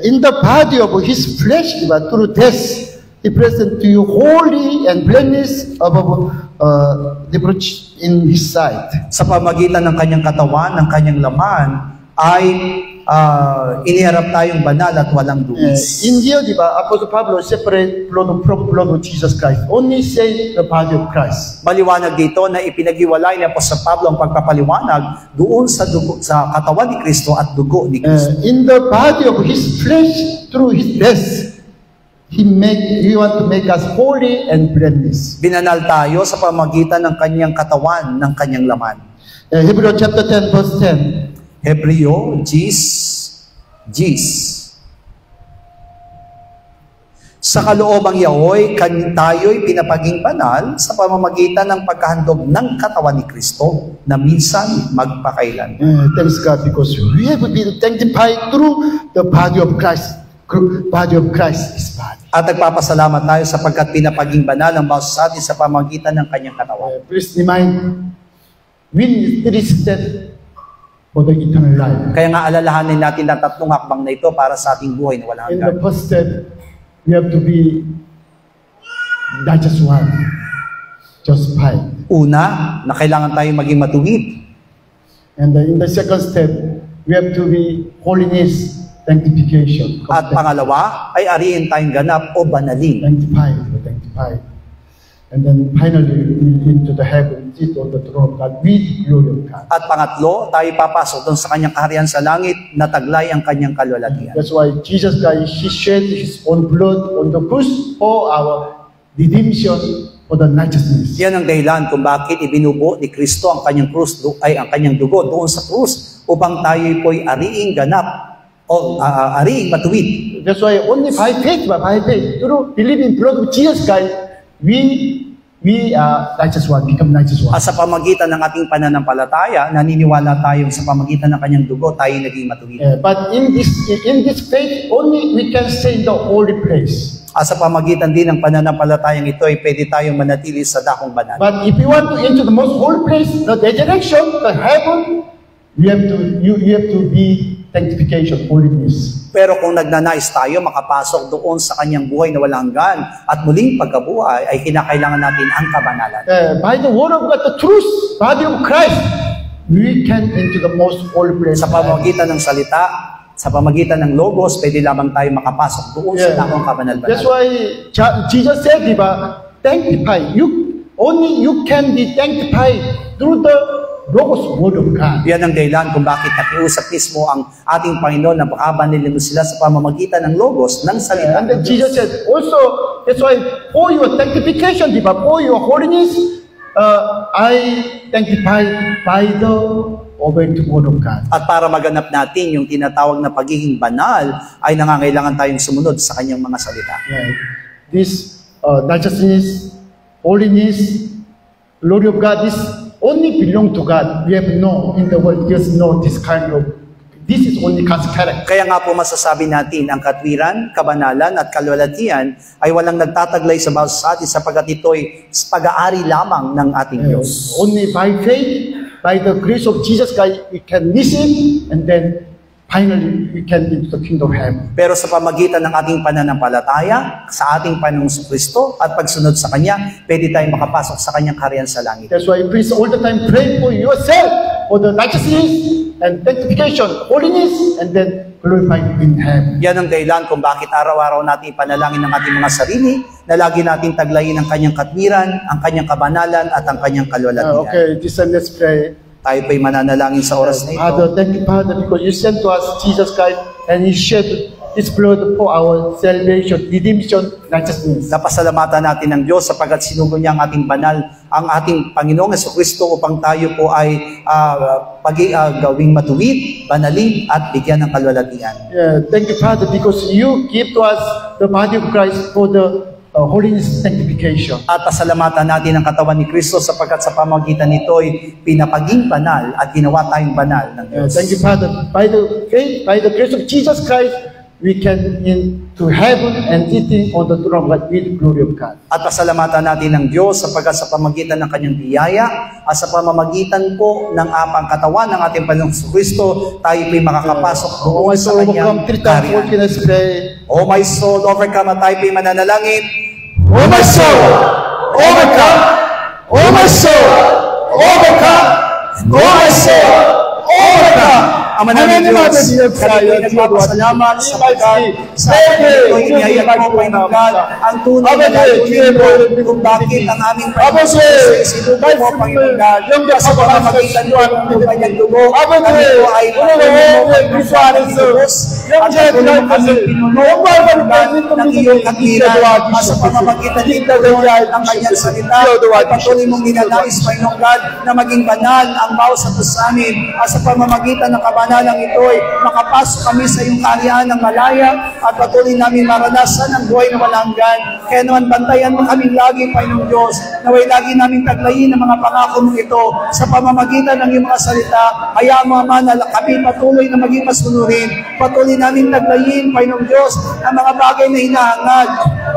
In the body of his flesh, through death, he present to you holy and blameless above reproach in his sight. Sa pamamagitan ng kanyang katawan, ng kanyang laman, ay iniharap tayong banal at walang dungis. In here, Apostle Pablo separate blood from blood of Jesus Christ. Only say the body of Christ. Maliwanag dito na ipinaghiwalay ni Apostol Pablo ang pagpapaliwanag doon sa dugo, sa katawan ni Kristo at dugo ni Kristo. In the body of his flesh, through his death, he want to make us holy and blameless. Binanal tayo sa pamamagitan ng kanyang katawan, ng kanyang laman. Hebrew chapter 10 verse 10. Hebreo 10. Sa kaloobang yaoy, tayo'y pinapaging banal sa pamamagitan ng pagkahandog ng katawan ni Kristo na minsan magpakailan. Thanks God, because we have been sanctified through the body of Christ. Body of Christ is body. At nagpapasalamat tayo sapagkat pinapaging banal ang bawat sa atin sa pamamagitan ng kanyang katawan. Please remind, when it is said, for the eternal life. Kaya nga alalahanin natin ang tatlong hakbang na ito para sa ating buhay na walang In hanggan. the first step, we have to be righteous one, justified. Una, na kailangan tayong maging matuwid. And in the second step, we have to be holiness, sanctification. At pangalawa, ay ariin tayong ganap o banalin. Sanctified. And then finally, we into the heaven, sit on the throne of God with glory of God. At pangatlo, tayo papasok doon sa kanyang kaharian sa langit na taglay ang kanyang kalwalhatian. That's why Jesus Christ, He shed His own blood on the cross for our redemption, for the righteousness. Yan ang dahilan kung bakit ibinubo ni Kristo ang kanyang krus ay ang kanyang dugo doon sa krus upang tayo po'y ariing ganap o ariing matuwid. That's why only by faith, through believing blood of Jesus Christ, we are righteous one, become righteous one. At sa pamagitan ng ating pananampalataya, naniniwala tayong sa pamagitan ng kanyang dugo, tayo naging matuwid. But in this faith, only we can stay in the holy place. At sa pamagitan din ng pananampalatayang ito, ay pwede tayong manatili sa dakong banal. But if you want to enter the most holy place, the resurrection, the heaven, you have to be sanctification, holiness. Pero kung nagnanais tayo makapasok doon sa kanyang buhay na walang hanggan at muling pagkabuhay, ay kinakailangan natin ang kabanalan. By the word of God, the truth, body of Christ, we can into the most holy place. Sa pamamagitan ng salita, sa pamamagitan ng logos, pwede lamang tayo makapasok doon sa dakong kabanal-banal. That's why Jesus said, diba, sanctify. only you can be sanctified through the Logos Word of God. Yan ang dahilan kung bakit nakiusap mismo ang ating Panginoon na pakabanilin mo sila sa pamamagitan ng Logos, ng salita. And then Jesus said, also, that's why for your sanctification, di ba, for your holiness, I sanctify by the obeyed Word of God. At para maganap natin yung tinatawag na pagiging banal, ay nangangailangan tayong sumunod sa kanyang mga salita. Yeah. This righteousness, holiness, glory of God, this only belong to God. We have no, in the world, there's no this kind of, this is only God's character. Kaya nga po masasabi natin, ang katwiran, kabanalan at kalwalatian ay walang nagtataglay sa bawat sa atin sapagkat ito'y pag-aari lamang ng ating Diyos. Only by faith, by the grace of Jesus Christ, we can listen, and then finally, we can into the kingdom of heaven. Pero sa pamagitan ng ating pananampalataya, sa ating Panginoong Kristo at pagsunod sa Kanya, pwede tayong makapasok sa Kanyang kaharian sa langit. That's why please all the time pray for yourself, for the righteousness and sanctification, holiness, and then glorified in heaven. Yan ang dahilan kung bakit araw-araw natin ipanalangin ng ating mga sarili na lagi natin taglayin ang Kanyang katwiran, ang Kanyang kabanalan at ang Kanyang kalwalatian. Okay, this time let's pray. Tayo po'y mananalangin sa oras na ito. Father, thank you, Father, because you sent to us Jesus Christ and He shed His blood for our salvation, redemption, righteousness. Napasalamatan natin ng Diyos sapagkat sinugo niya ang ating banal, ang ating Panginoong Jesucristo upang tayo po ay gawing matuwid, banalin at bigyan ng kalwalatian. Yeah, thank you, Father, because you give to us the body of Christ for the holiness sanctification. At pasalamatan natin ang katawan ni Kristo sapagkat sa pamagitan nito'y pinapaging banal at ginawa tayong banal ng Diyos. Thank you, Father. By the faith, by the grace of Jesus Christ, we can into heaven and sitting on the throne of God with the glory of God. At pasalamatan natin ng Diyos sapagkat sa pamagitan ng kanyang biyaya at sa pamamagitan po ng apang katawan ng ating Panginoong Kristo, tayo po'y makakapasok doon sa kanyang kaharian. O my soul, overcome at tayo po'y mananalangin. O my soul, overcome. O my soul, overcome. O my soul, overcome. Ama namin Diyos, kami nagpapasalamat sapagkat sa ito'y inihayag mo, Panginoon God, ang tunay na layunin mo kung bakit ang aming Panginoon sinubo mo, Panginoon God, sa pamamagitan mo ang kanyang dugo, kami po ay patuloy mo, Panginoon God, ang Diyos, at patuloy mo kami pinuno, Panginoon God, ng iyong katwiran, at sa pamamagitan nito ang kanyang salita, at patuloy mong ninanais, Panginoon God, na maging banal ang bawat sa amin, at sa pamamagitan ng kabanalang ito'y makapasok kami sa iyong kaharian ng malaya at patuloy namin maranasan ang buhay na walang hanggan. Kaya naman bantayan mo kami lagi, Panginoong Diyos, naway lagi namin taglayin ang mga pangako mo ito sa pamamagitan ng iyong mga salita. Hayaan mo, Ama, na kami patuloy na maging masunurin. Patuloy namin taglayin, Panginoong Diyos, ang mga bagay na hinahangad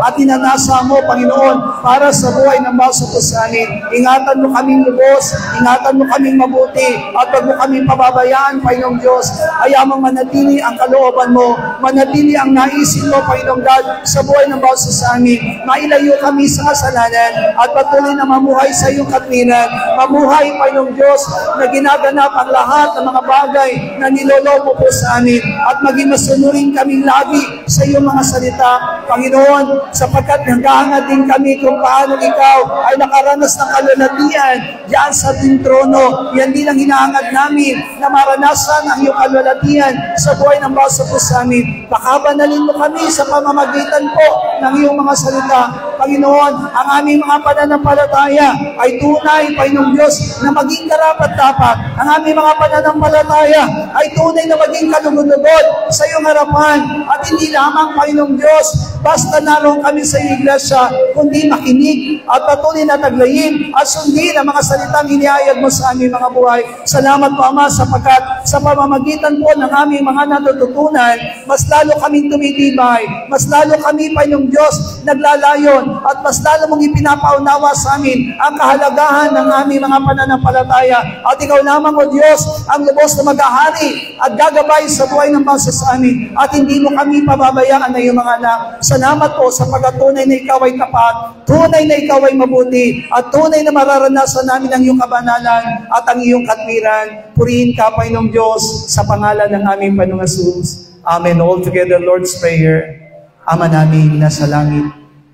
at inanasa mo, Panginoon, para sa buhay ng bawat sa amin. Ingatan mo kaming lubos, ingatan mo kaming mabuti, at wag mo kaming pababayaan, Panginoong Diyos. Hayaan mong manatili ang kalooban mo, manatili ang naisin mo, Panginoong God, sa buhay ng bawat sa amin. Mailayo kami sa kasalanan at patuloy na mamuhay sa iyong katwiran. Mamuhay, Panginoong Diyos, na ginaganap ang lahat ng mga bagay na nilolobo po sa amin at maging masunurin kaming lagi sa iyong mga salita, Panginoon, sapagkat naghahangad din kami kung paano ikaw ay nakaranas ng kalwalatian diyan sa ating trono. Yan din ang hinahangad namin na maranasan ang iyong kalwalatian sa buhay ng bawat sa amin. Pakabanalin mo kami sa pamamagitan po ng iyong mga salita. Panginoon, ang aming mga pananampalataya ay tunay, Panginoong Diyos, na maging karapat-dapat. Ang aming mga pananampalataya ay tunay na maging kalugod-lugod sa iyong harapan. At hindi lamang, Panginoong Diyos, basta naroon kami sa iglesia, kundi makinig at patuloy na taglayin at sundin ang mga salitang inihayag mo sa aming mga buhay. Salamat po, Ama, sapagkat sa pamamagitan po ng aming mga natututunan, mas lalo kaming tumitibay, mas lalo kami, Panginoong Diyos, naglalayon, at mas lalo mong ipinapaunawa sa amin ang kahalagahan ng aming mga pananampalataya. At ikaw lamang, O Diyos, ang lubos na mag-ahari at gagabay sa buhay ng bawat sa amin. At hindi mo kami pababayaan na iyong mga anak. Salamat po sa pagkatunay na ikaw ay tapat, tunay na ikaw ay mabuti, at tunay na mararanasan namin ang iyong kabanalan at ang iyong katwiran. Purihin ka, Panginoong Diyos, sa pangalan ng aming Panginoong Jesus. Amen. All together, Lord's Prayer. Ama namin na sa langit,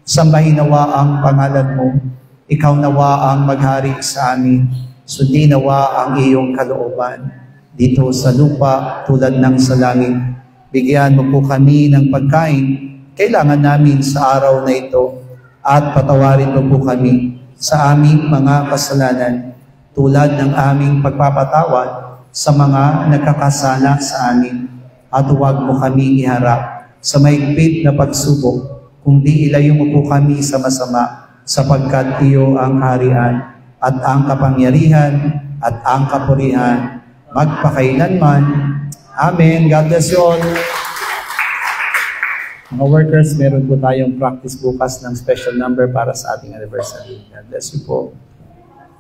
sambahin nawa ang pangalan mo. Ikaw nawa ang maghari sa amin. Sundin nawa ang iyong kalooban dito sa lupa tulad ng sa langit. Bigyan mo po kami ng pagkain kailangan namin sa araw na ito at patawarin mo po kami sa aming mga kasalanan tulad ng aming pagpapatawad sa mga nagkakasala sa amin. At huwag mo kami iharap sa mahigpit na pagsubok, kundi ilayo mo po kami sa masama, sapagkat iyo ang kaharian at ang kapangyarihan at ang kapurihan magpakailanman. Amen. God bless you all. Mga workers, meron po tayong practice bukas ng special number para sa ating anniversary. God bless you po.